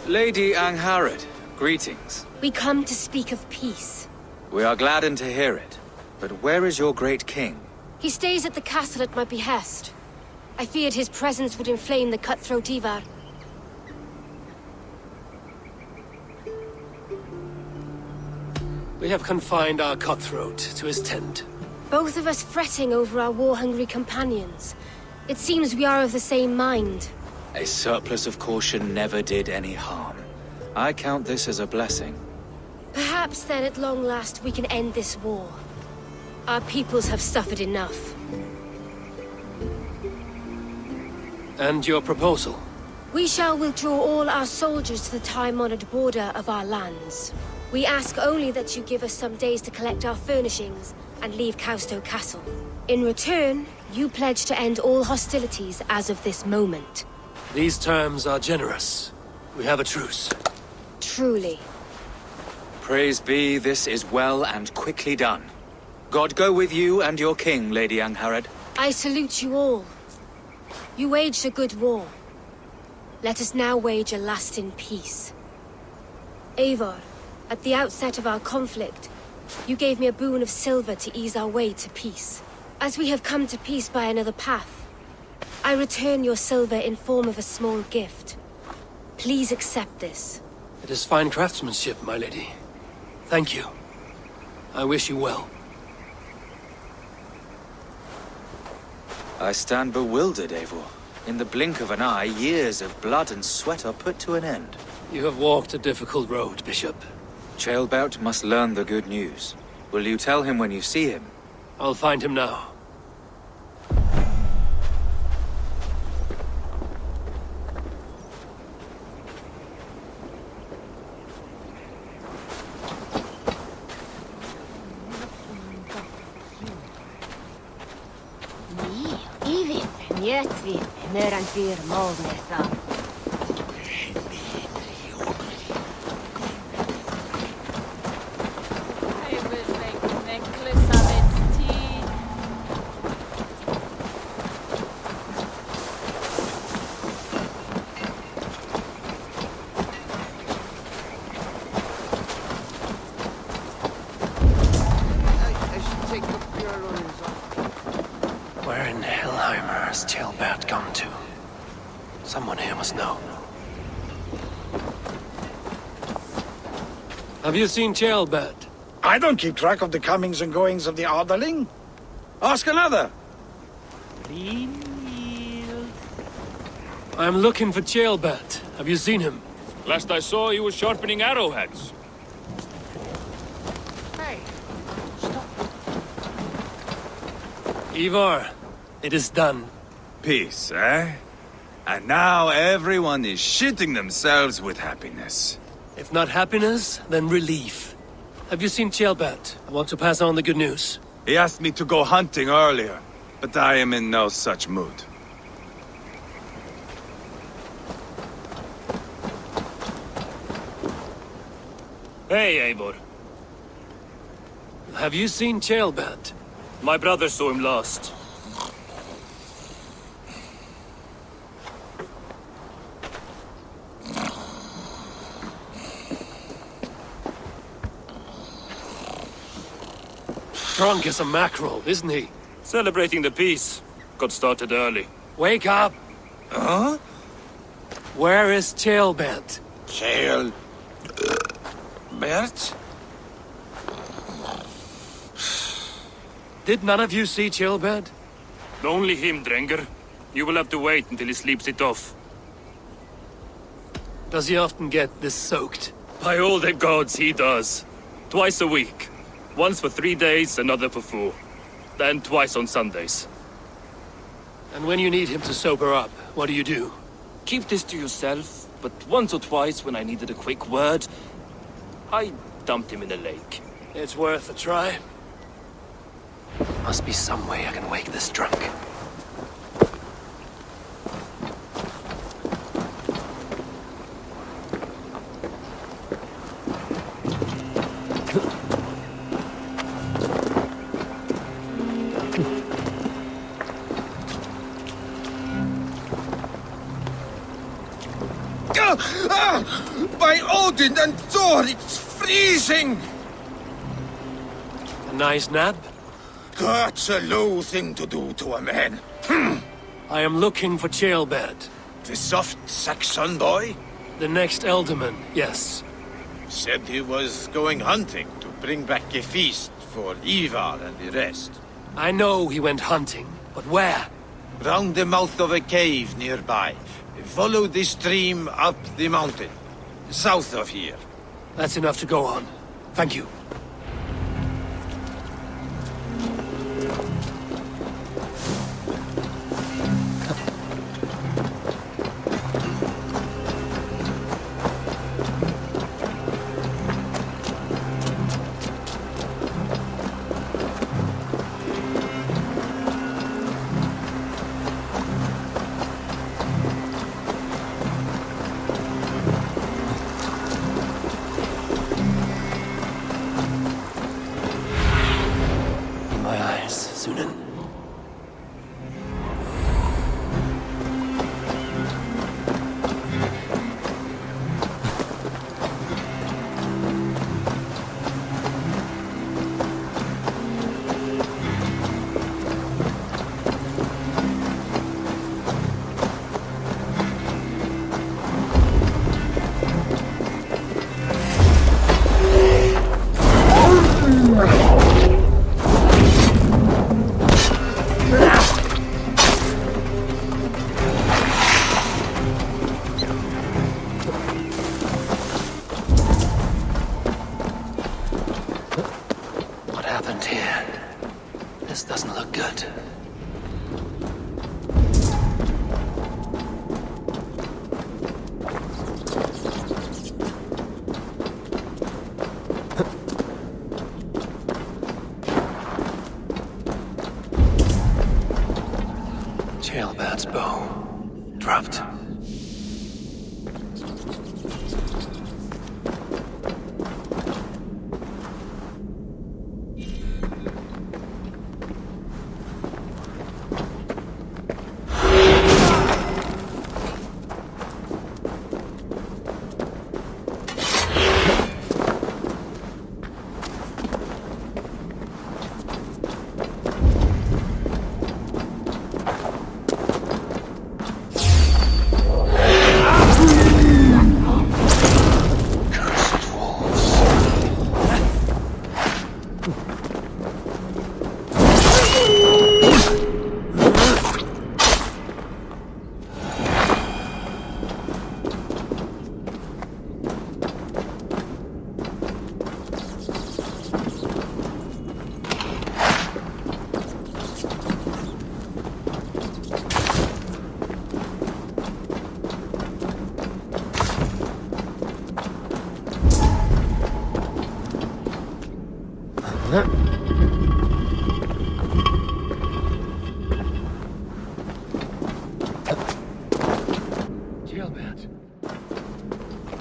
Lady Angharad, greetings. We come to speak of peace. We are gladdened to hear it. But where is your great king? He stays at the castle at my behest. I feared his presence would inflame the cutthroat Eivor. We have confined our cutthroat to his tent. Both of us fretting over our war-hungry companions. It seems we are of the same mind. A surplus of caution never did any harm. I count this as a blessing. Perhaps then at long last we can end this war. Our peoples have suffered enough. And your proposal? We shall withdraw all our soldiers to the time-honored border of our lands. We ask only that you give us some days to collect our furnishings and leave Causto Castle. In return, you pledge to end all hostilities as of this moment. These terms are generous. We have a truce. Truly. Praise be, this is well and quickly done. God go with you and your king, Lady Angharad. I salute you all. You waged a good war. Let us now wage a lasting peace. Eivor, at the outset of our conflict, you gave me a boon of silver to ease our way to peace. As we have come to peace by another path, I return your silver in form of a small gift. Please accept this. It is fine craftsmanship, my lady. Thank you. I wish you well. I stand bewildered, Eivor. In the blink of an eye, years of blood and sweat are put to an end. You have walked a difficult road, Bishop. Ceolbert must learn the good news. Will you tell him when you see him? I'll find him now. Jetvi, meidän firmollessa. Where in Hellheimer has Ceolbert gone to? Someone here must know. Have you seen Ceolbert? I don't keep track of the comings and goings of the Orderling. Ask another. I'm looking for Ceolbert. Have you seen him? Last I saw, he was sharpening arrowheads. Eivor, it is done. Peace, eh? And now everyone is shitting themselves with happiness. If not happiness, then relief. Have you seen Ceolbert? I want to pass on the good news. He asked me to go hunting earlier, but I am in no such mood. Hey, Eivor. Have you seen Ceolbert? My brother saw him last. Drunk as a mackerel, isn't he? Celebrating the peace. Got started early. Wake up! Huh? Where is Ceolbert? Bert? Did none of you see Ceolbert? Only him, Drenger. You will have to wait until he sleeps it off. Does he often get this soaked? By all the gods, he does. Twice a week. Once for 3 days, another for 4. Then twice on Sundays. And when you need him to sober up, what do? Keep this to yourself, but once or twice when I needed a quick word, I dumped him in the lake. It's worth a try. Must be some way I can wake this drunk. By Odin and Thor, it's freezing! A nice nap? That's a low thing to do to a man. I am looking for Ceolbert. The soft Saxon boy? The next Elderman, yes. Said he was going hunting to bring back a feast for Ivar and the rest. I know he went hunting, but where? Round the mouth of a cave nearby. Follow the stream up the mountain. South of here. That's enough to go on. Thank you. Ceolbert's bow. Dropped.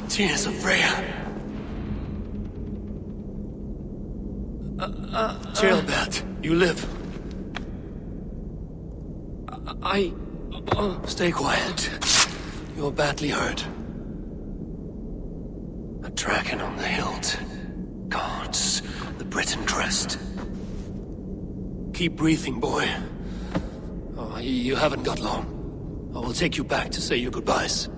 Tears of Freya. Ceolbert, you live. Stay quiet. You're badly hurt. A dragon on the hilt. Guards the Britain crest. Keep breathing, boy. Oh, you haven't got long. I will take you back to say your goodbyes.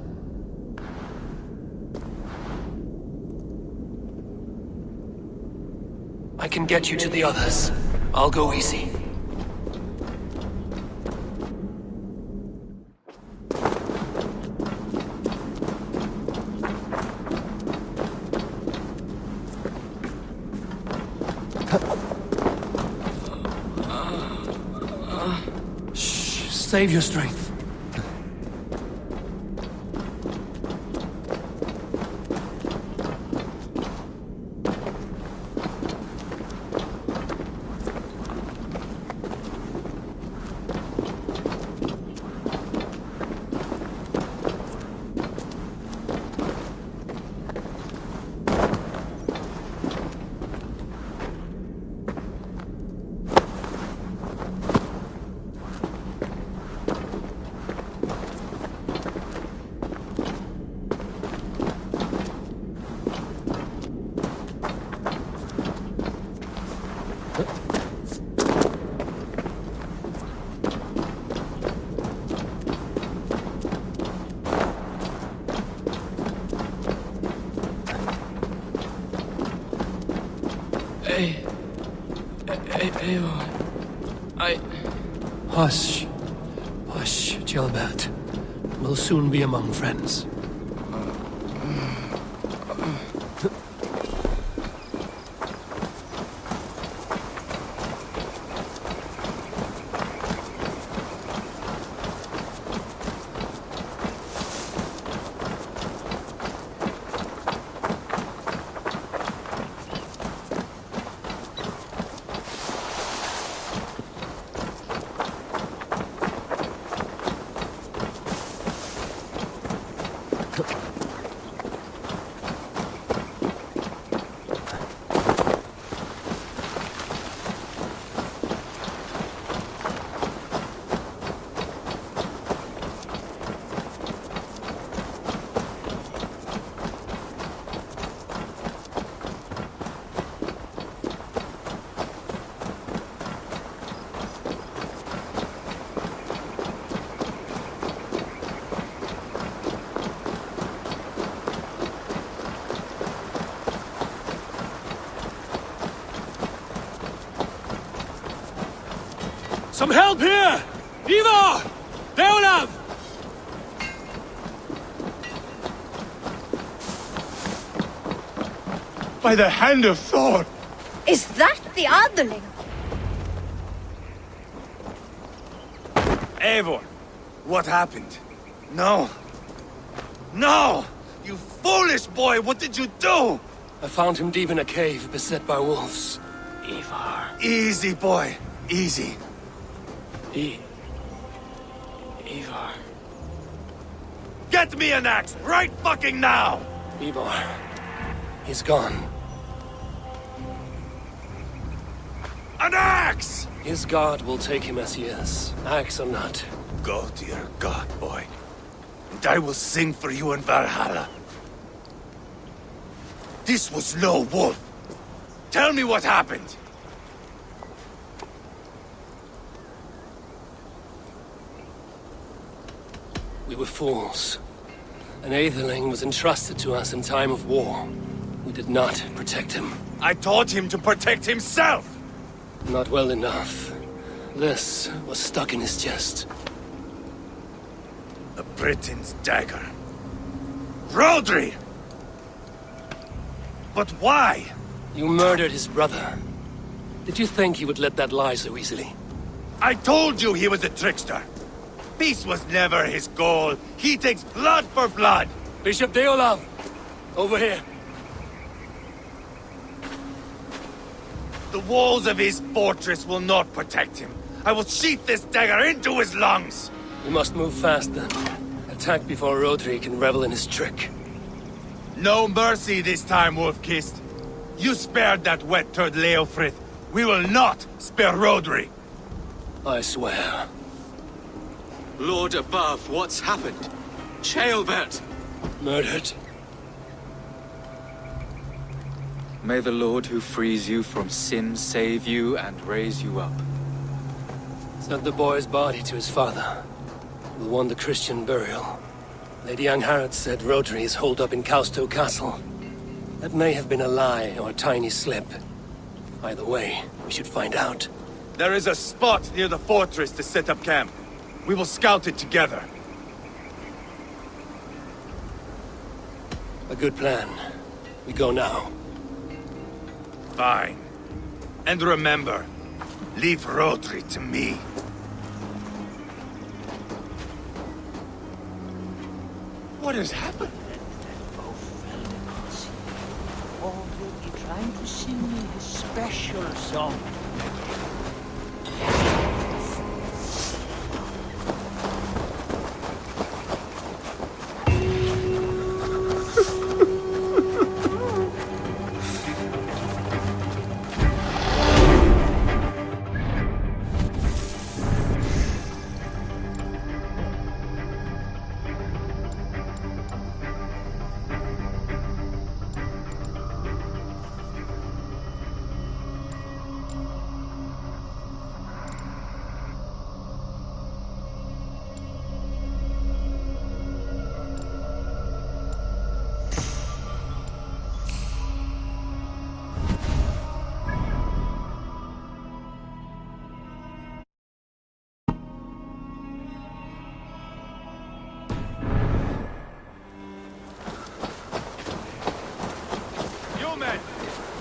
I can get you to the others. I'll go easy. Save your strength. Eivor, Hush. Hush, Gilbert. We'll soon be among friends. Some help here! Eivor! Deolav! By the hand of Thor! Is that the Underling? Eivor, what happened? No. No! You foolish boy, what did you do? I found him deep in a cave, beset by wolves. Eivor. Easy, boy. Easy. Eivor. Get me an axe, right fucking now! Eivor. He's gone. An axe! His god will take him as he is, axe or not. Go to your god, boy. And I will sing for you in Valhalla. This was no wolf. Tell me what happened. We were fools. An Aetherling was entrusted to us in time of war. We did not protect him. I taught him to protect himself! Not well enough. This was stuck in his chest. The Briton's dagger. Rodri! But why? You murdered his brother. Did you think he would let that lie so easily? I told you he was a trickster. Peace was never his goal. He takes blood for blood. Bishop Deolav! Over here. The walls of his fortress will not protect him. I will sheath this dagger into his lungs. We must move fast then. Attack before Rodri can revel in his trick. No mercy this time, Wolf-Kissed. You spared that wet turd Leofrith. We will not spare Rodri. I swear. Lord above, what's happened? Ceolbert! Murdered. May the Lord who frees you from sin save you and raise you up. Sent the boy's body to his father. We'll want the Christian burial. Lady Angharad said Rodri is holed up in Kausto Castle. That may have been a lie or a tiny slip. Either way, we should find out. There is a spot near the fortress to set up camp. We will scout it together. A good plan. We go now. Fine. And remember, leave Rodri to me. What has happened? Already trying to sing me his special song.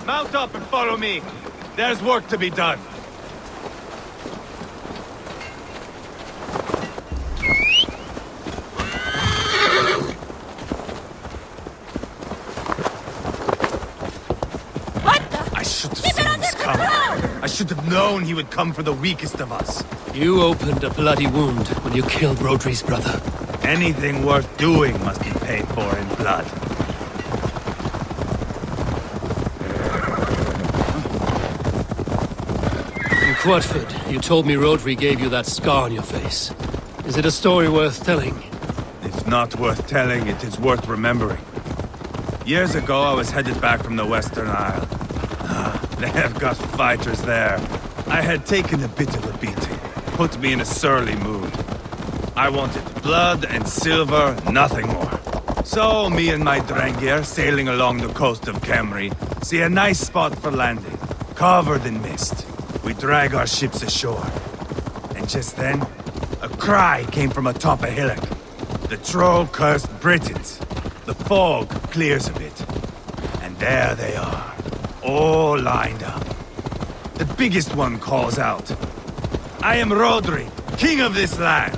Mount up and follow me. There's work to be done. I should have seen this coming. I should have known he would come for the weakest of us. You opened a bloody wound when you killed Rodri's brother. Anything worth doing must be paid for in blood. Quadford, you told me Rodri gave you that scar on your face. Is it a story worth telling? If not worth telling, it is worth remembering. Years ago, I was headed back from the Western Isle. They have got fighters there. I had taken a bit of a beating. Put me in a surly mood. I wanted blood and silver, nothing more. So, me and my Drengir, sailing along the coast of Kemri, see a nice spot for landing, covered in mist. We drag our ships ashore. And just then, a cry came from atop a hillock. The troll-cursed Britons. The fog clears a bit. And there they are, all lined up. The biggest one calls out, "I am Rodri, king of this land.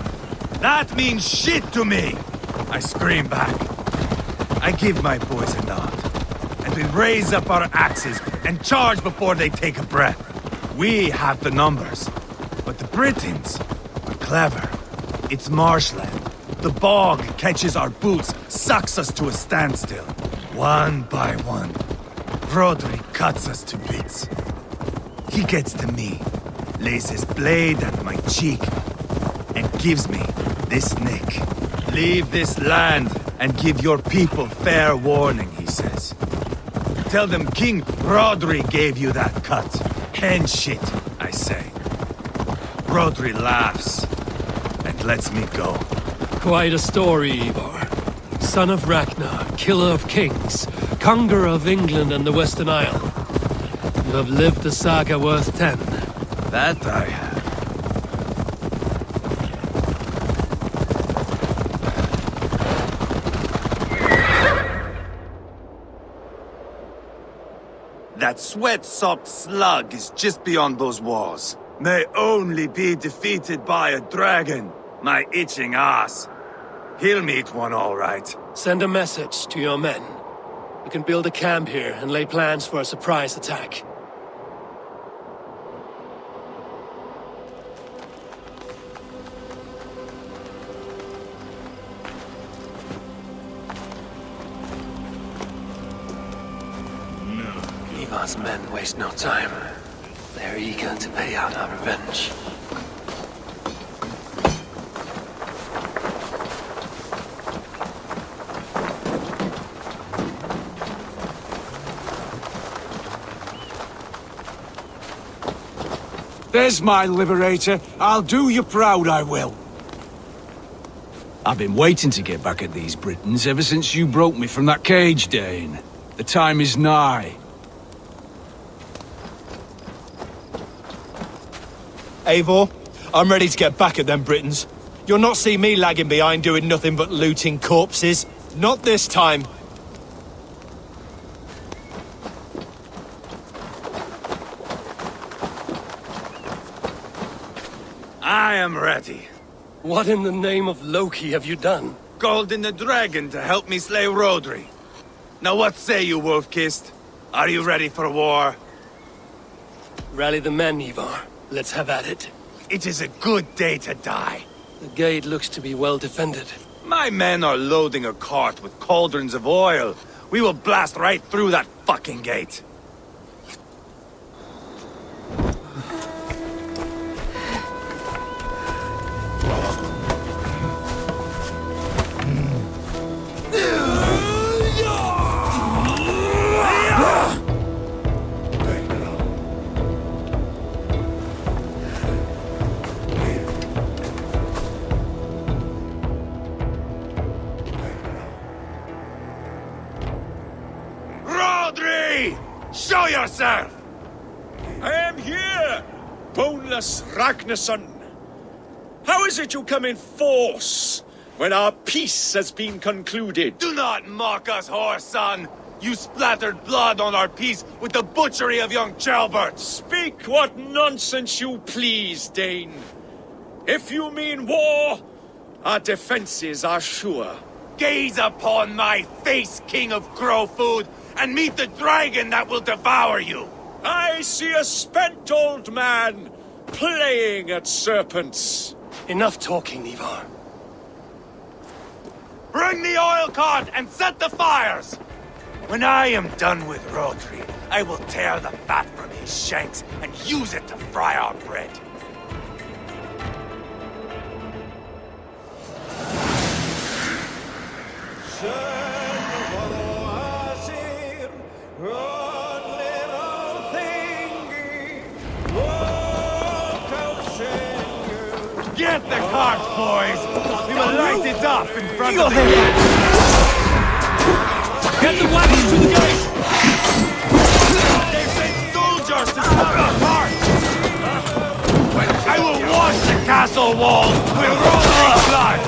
That means shit to me!" I scream back. I give my boys a nod. And we raise up our axes and charge before they take a breath. We have the numbers, but the Britons are clever. It's marshland. The bog catches our boots, sucks us to a standstill. One by one, Rodri cuts us to bits. He gets to me, lays his blade at my cheek, and gives me this nick. "Leave this land and give your people fair warning," he says. "Tell them King Rodri gave you that cut." "Hen shit," I say. Rodri laughs and lets me go. Quite a story, Eivor. Son of Ragnar, killer of kings, conqueror of England and the Western Isle. You have lived a saga worth 10. That I have. That sweat-soaked slug is just beyond those walls. May only be defeated by a dragon. My itching ass. He'll meet one all right. Send a message to your men. We can build a camp here and lay plans for a surprise attack. Eivor's men waste no time. They're eager to pay out our revenge. There's my liberator. I'll do you proud, I will. I've been waiting to get back at these Britons ever since you broke me from that cage, Dane. The time is nigh. Eivor, I'm ready to get back at them Britons. You'll not see me lagging behind doing nothing but looting corpses. Not this time. I am ready. What in the name of Loki have you done? called in the dragon to help me slay Rodri. Now what say you, Wolf-Kissed? Are you ready for war? Rally the men, Eivor. Let's have at it. It is a good day to die. The gate looks to be well defended. My men are loading a cart with cauldrons of oil. We will blast right through that fucking gate. Show yourself! I am here, boneless Ragnarsson. How is it you come in force when our peace has been concluded? Do not mock us, whore son! You splattered blood on our peace with the butchery of young Chalbert! Speak what nonsense you please, Dane. If you mean war, our defenses are sure. Gaze upon my face, King of Crow Food, and meet the dragon that will devour you! I see a spent old man playing at serpents. Enough talking, Eivor. Bring the oil cart and set the fires! When I am done with Rodri, I will tear the fat from his shanks and use it to fry our bread. Get the cart, boys! We will light it up in front of the gate! Get the wagons to the gate! They've sent soldiers to stop the cart! I will wash the castle walls with Rodri's blood!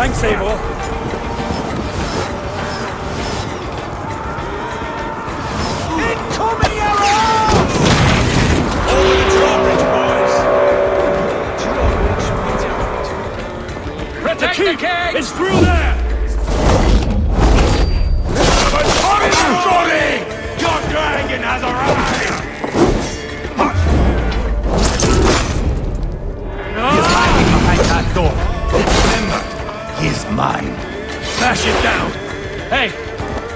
Thanks, Eivor. Incoming arrows! Over the drawbridge, boys! Red the keep! It's through there! Your dragon has arrived! He's hiding behind that door. Remember, he's mine. Smash it down! Hey!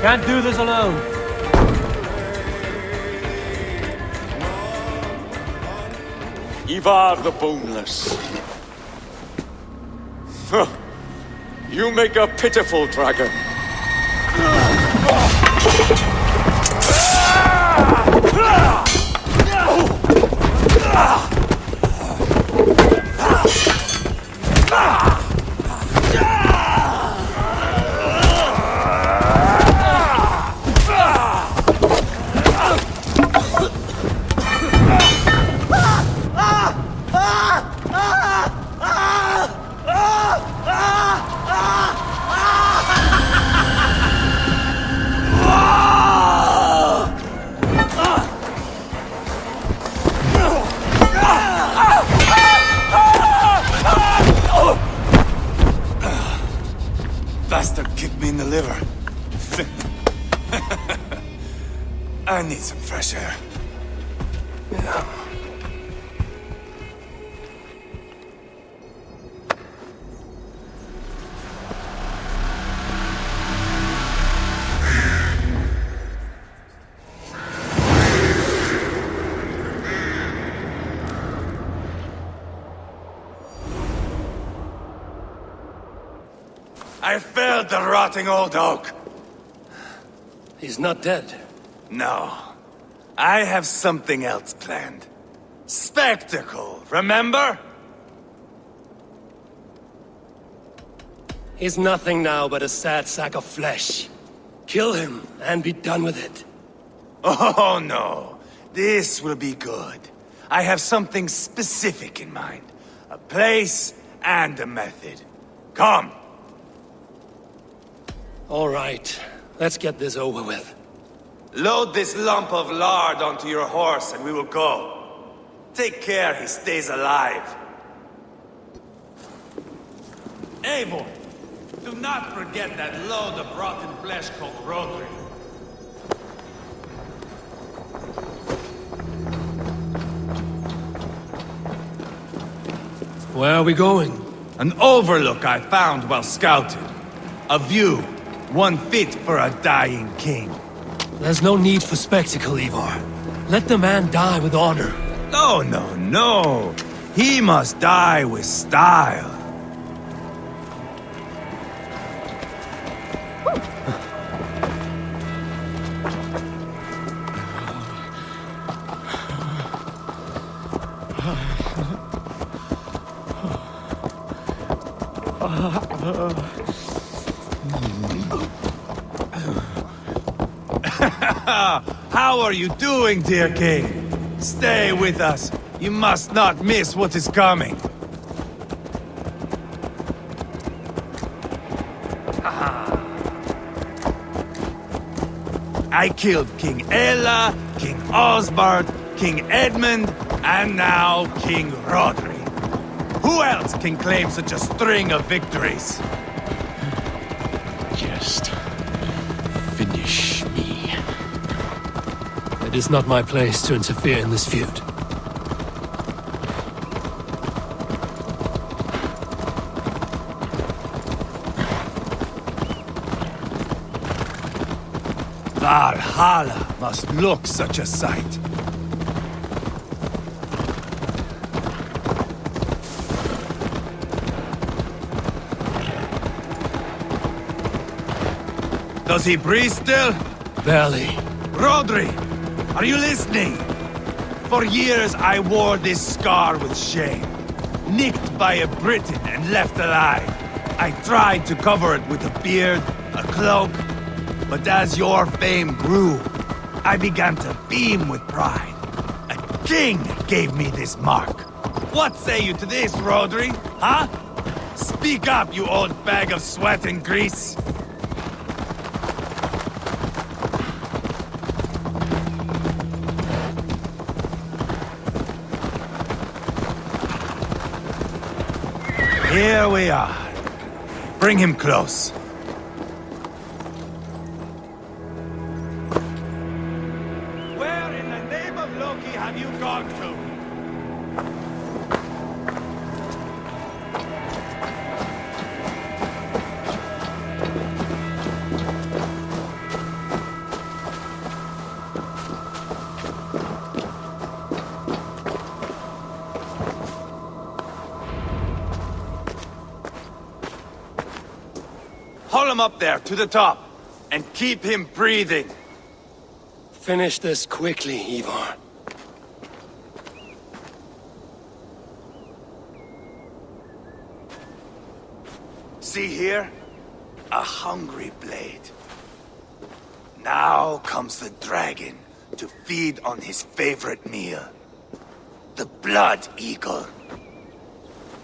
Can't do this alone. Ivar the Boneless. Huh. You make a pitiful dragon. Bastard kicked me in the liver. I need some fresh air. Yeah. I felled the rotting old oak. He's not dead. No. I have something else planned. Spectacle, remember? He's nothing now but a sad sack of flesh. Kill him and be done with it. Oh no. This will be good. I have something specific in mind. A place and a method. Come. All right. Let's get this over with. Load this lump of lard onto your horse and we will go. Take care he stays alive. Eivor, do not forget that load of rotten flesh called Rodri. Where are we going? An overlook I found while scouting. A view, one fit for a dying king. There's no need for spectacle, Eivor. Let the man die with honor. No, no, no. He must die with style. How are you doing, dear king? Stay with us. You must not miss what is coming. I killed King Ella, King Osbert, King Edmund, and now King Rodri. Who else can claim such a string of victories? Just finish me. It is not my place to interfere in this feud. Valhalla must look such a sight. Does he breathe still? Barely. Rodri, are you listening? For years I wore this scar with shame. Nicked by a Briton and left alive. I tried to cover it with a beard, a cloak. But as your fame grew, I began to beam with pride. A king gave me this mark. What say you to this, Rodri? Huh? Speak up, you old bag of sweat and grease! Here we are. Bring him close. Where in the name of Loki have you gone to? Haul him up there, to the top, and keep him breathing. Finish this quickly, Eivor. See here? A hungry blade. Now comes the dragon to feed on his favorite meal. The blood eagle.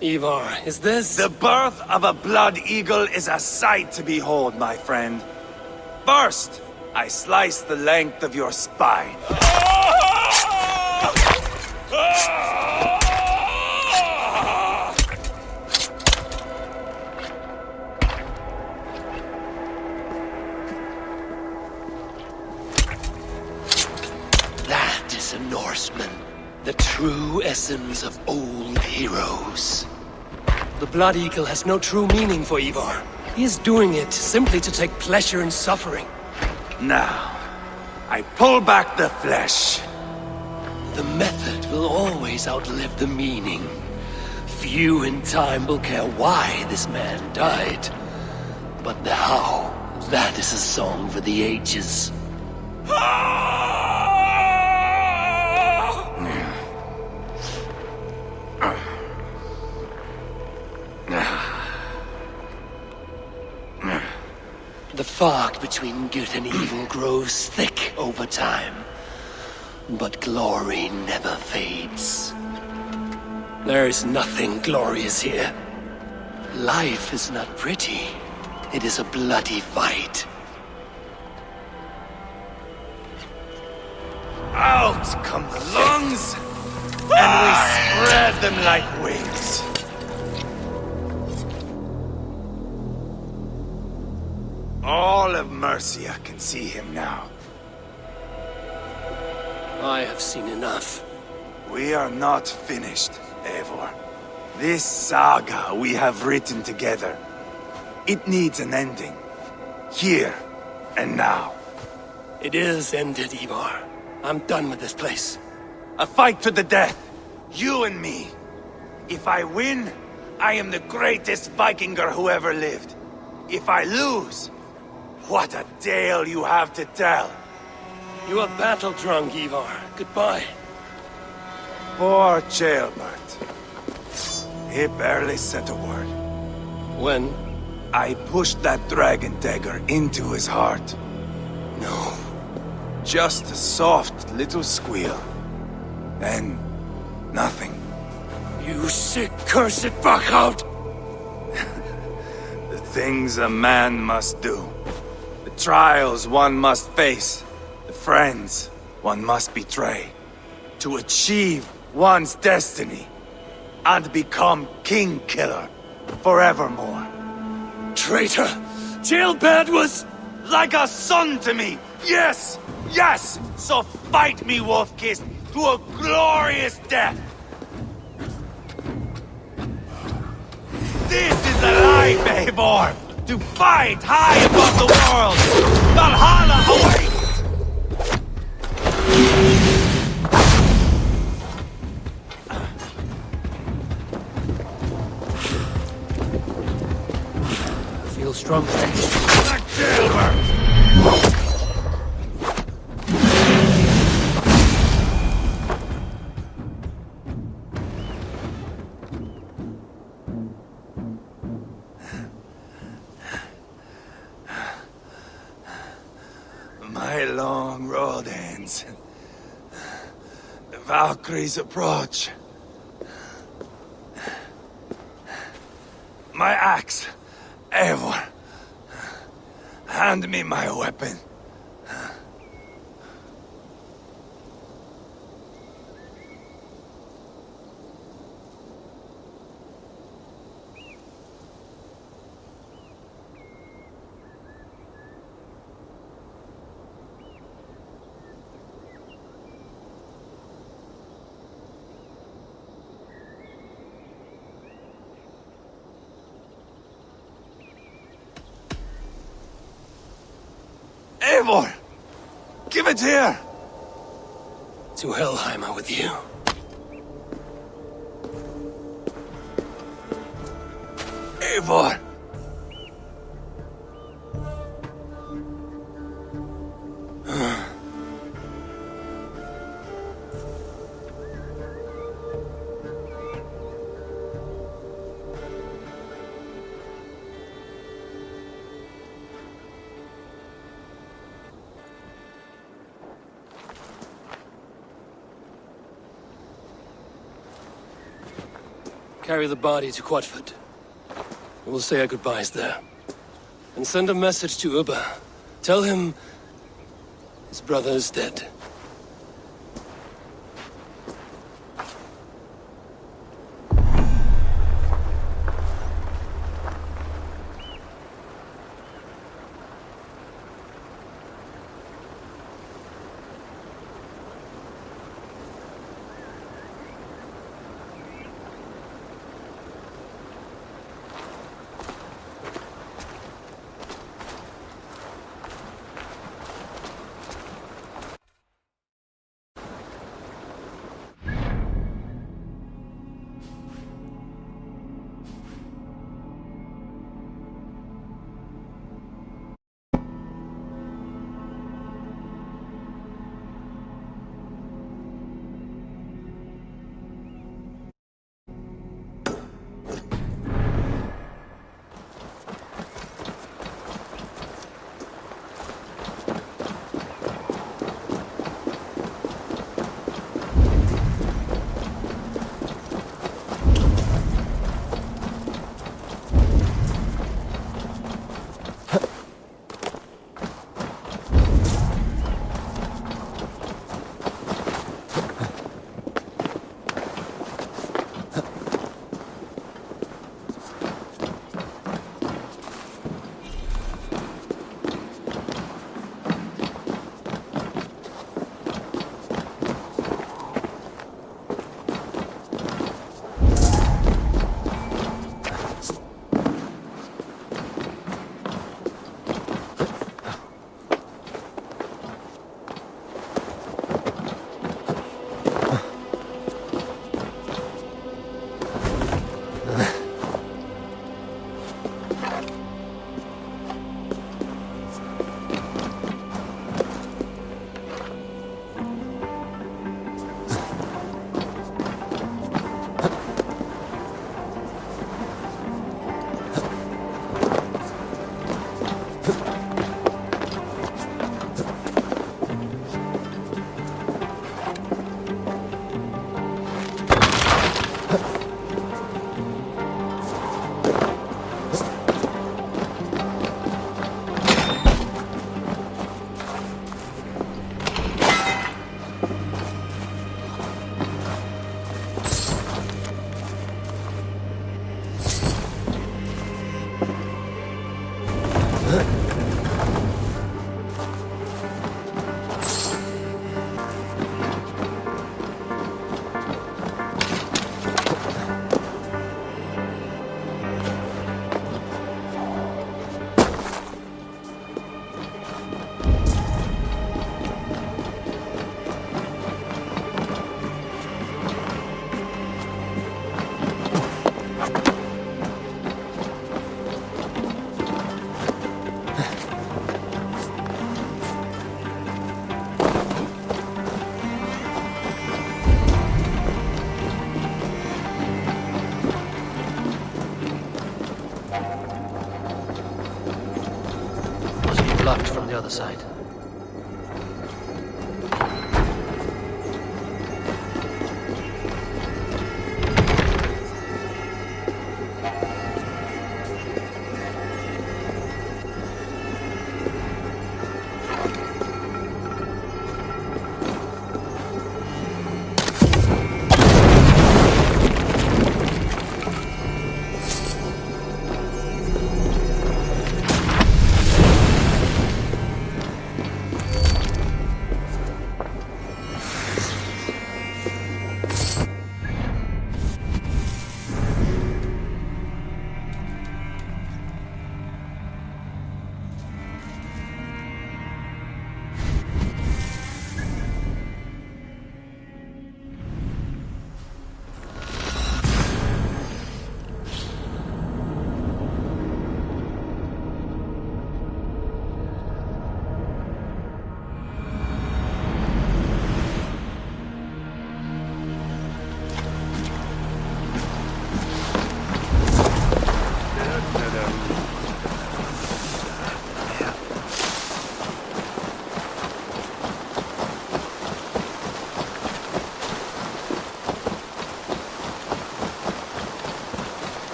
Eivor, is this... The birth of a blood eagle is a sight to behold, my friend. First, I slice the length of your spine. That is a Norseman. The true essence of old heroes. The Blood Eagle has no true meaning for Eivor. He is doing it simply to take pleasure in suffering. Now, I pull back the flesh. The method will always outlive the meaning. Few in time will care why this man died. But the how, that is a song for the ages. The fog between good and evil grows thick over time. But glory never fades. There is nothing glorious here. Life is not pretty. It is a bloody fight. Out come the lungs, and we spread them like wings. All of Mercia can see him now. I have seen enough. We are not finished, Eivor. This saga we have written together, it needs an ending. Here and now. It is ended, Eivor. I'm done with this place. A fight to the death. You and me. If I win, I am the greatest Vikinger who ever lived. If I lose, what a tale you have to tell. You are battle-drunk, Eivor. Goodbye. Poor Ceolbert. He barely said a word. When? I pushed that dragon dagger into his heart. No. Just a soft little squeal. Then, nothing. You sick, cursed fuck-out! The things a man must do. The trials one must face. The friends one must betray. To achieve one's destiny. And become king killer forevermore. Traitor! Ceolbert was... like a son to me! Yes! Yes! So fight me, Wolfkiss, to a glorious death! This is a life, Eivor! To fight high above the world! Valhalla awaits! I feel strong. Like Ceolbert! My long road ends. The Valkyries approach. My axe. Eivor. Hand me my weapon. Eivor! Give it here! To Helheim with you. Eivor! Carry the body to Quatford. We'll say our goodbyes there. And send a message to Uba. Tell him his brother is dead. Blocked from the other side.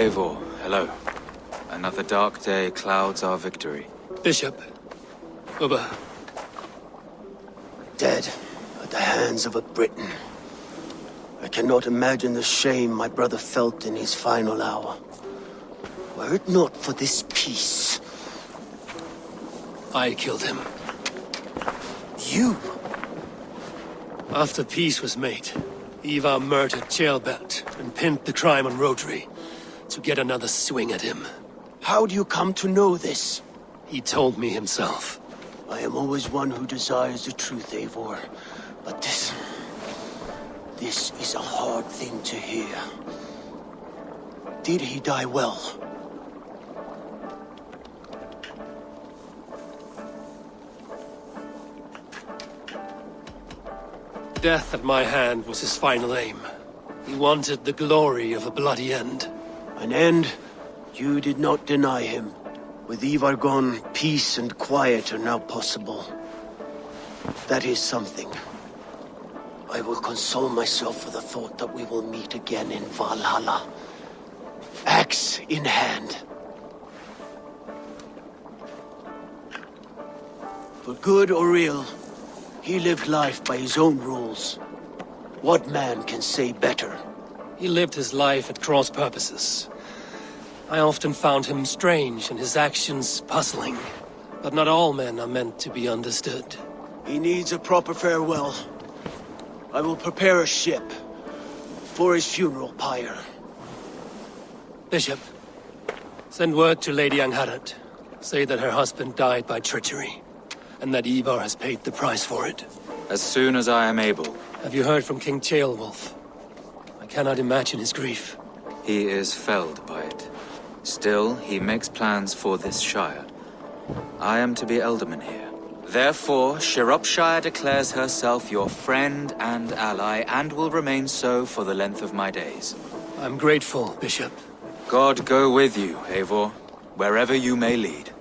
Eivor, hello. Another dark day clouds our victory. Bishop. Uber. Dead at the hands of a Briton. I cannot imagine the shame my brother felt in his final hour. Were it not for this peace... I killed him. You? After peace was made, Eivor murdered Jailbelt and pinned the crime on Rodri to get another swing at him. How do you come to know this? He told me himself. I am always one who desires the truth, Eivor. But this is a hard thing to hear. Did he die well? Death at my hand was his final aim. He wanted the glory of a bloody end. An end you did not deny him. With Eivor gone, peace and quiet are now possible. That is something. I will console myself for the thought that we will meet again in Valhalla. Axe in hand. For good or ill, he lived life by his own rules. What man can say better? He lived his life at cross purposes. I often found him strange and his actions puzzling. But not all men are meant to be understood. He needs a proper farewell. I will prepare a ship for his funeral pyre. Bishop, send word to Lady Angharad. Say that her husband died by treachery, and that Eivor has paid the price for it. As soon as I am able. Have you heard from King Ceolwulf? I cannot imagine his grief. He is felled by it. Still, he makes plans for this shire. I am to be Elderman here. Therefore, Shropshire declares herself your friend and ally, and will remain so for the length of my days. I'm grateful, Bishop. God go with you, Eivor, wherever you may lead.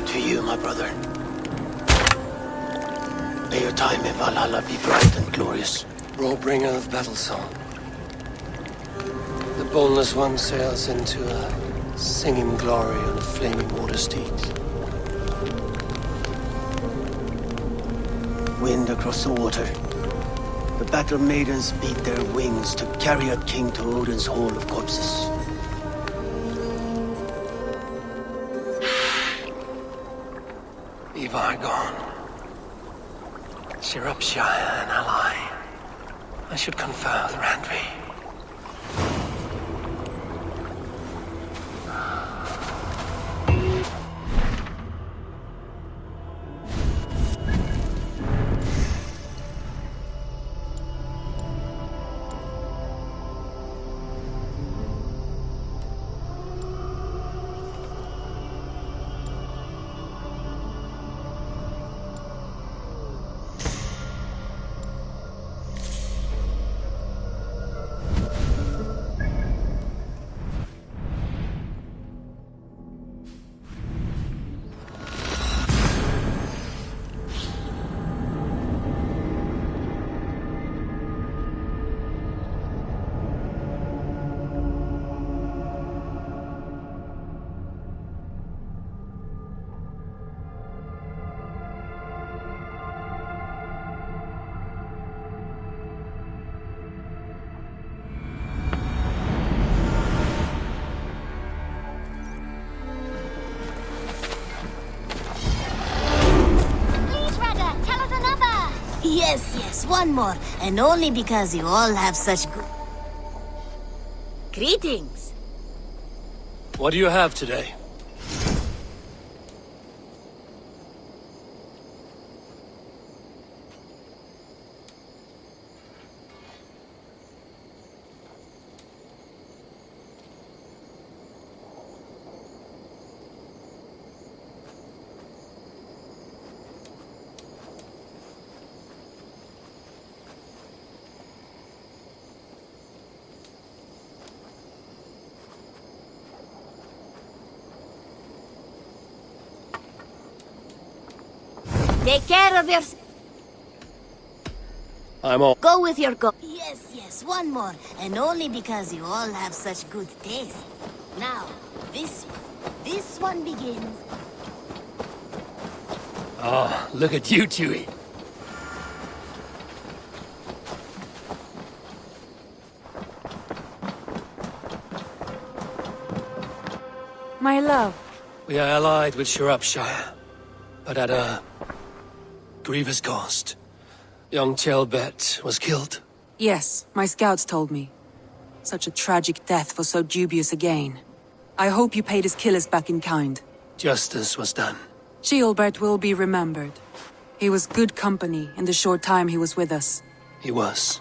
To you, my brother. May your time in Valhalla be bright and glorious. Warbringer of battle song. The boneless one sails into a singing glory on a flaming water steed. Wind across the water. The battle maidens beat their wings to carry a king to Odin's hall of corpses. Eivor gone. Shropshire an ally. I should confer with Randvi. Yes, one more. And only because you all have such good... Greetings. What do you have today? Take care of your... I'm all... Go with your go... Yes, yes, one more. And only because you all have such good taste. Now, this one begins. Oh, look at you, Chewie. My love. We are allied with Shropshire, but at a grievous cost. Young Chelbet was killed. Yes, my scouts told me. Such a tragic death for so dubious a gain. I hope you paid his killers back in kind. Justice was done. Ceolbert will be remembered. He was good company in the short time he was with us. He was.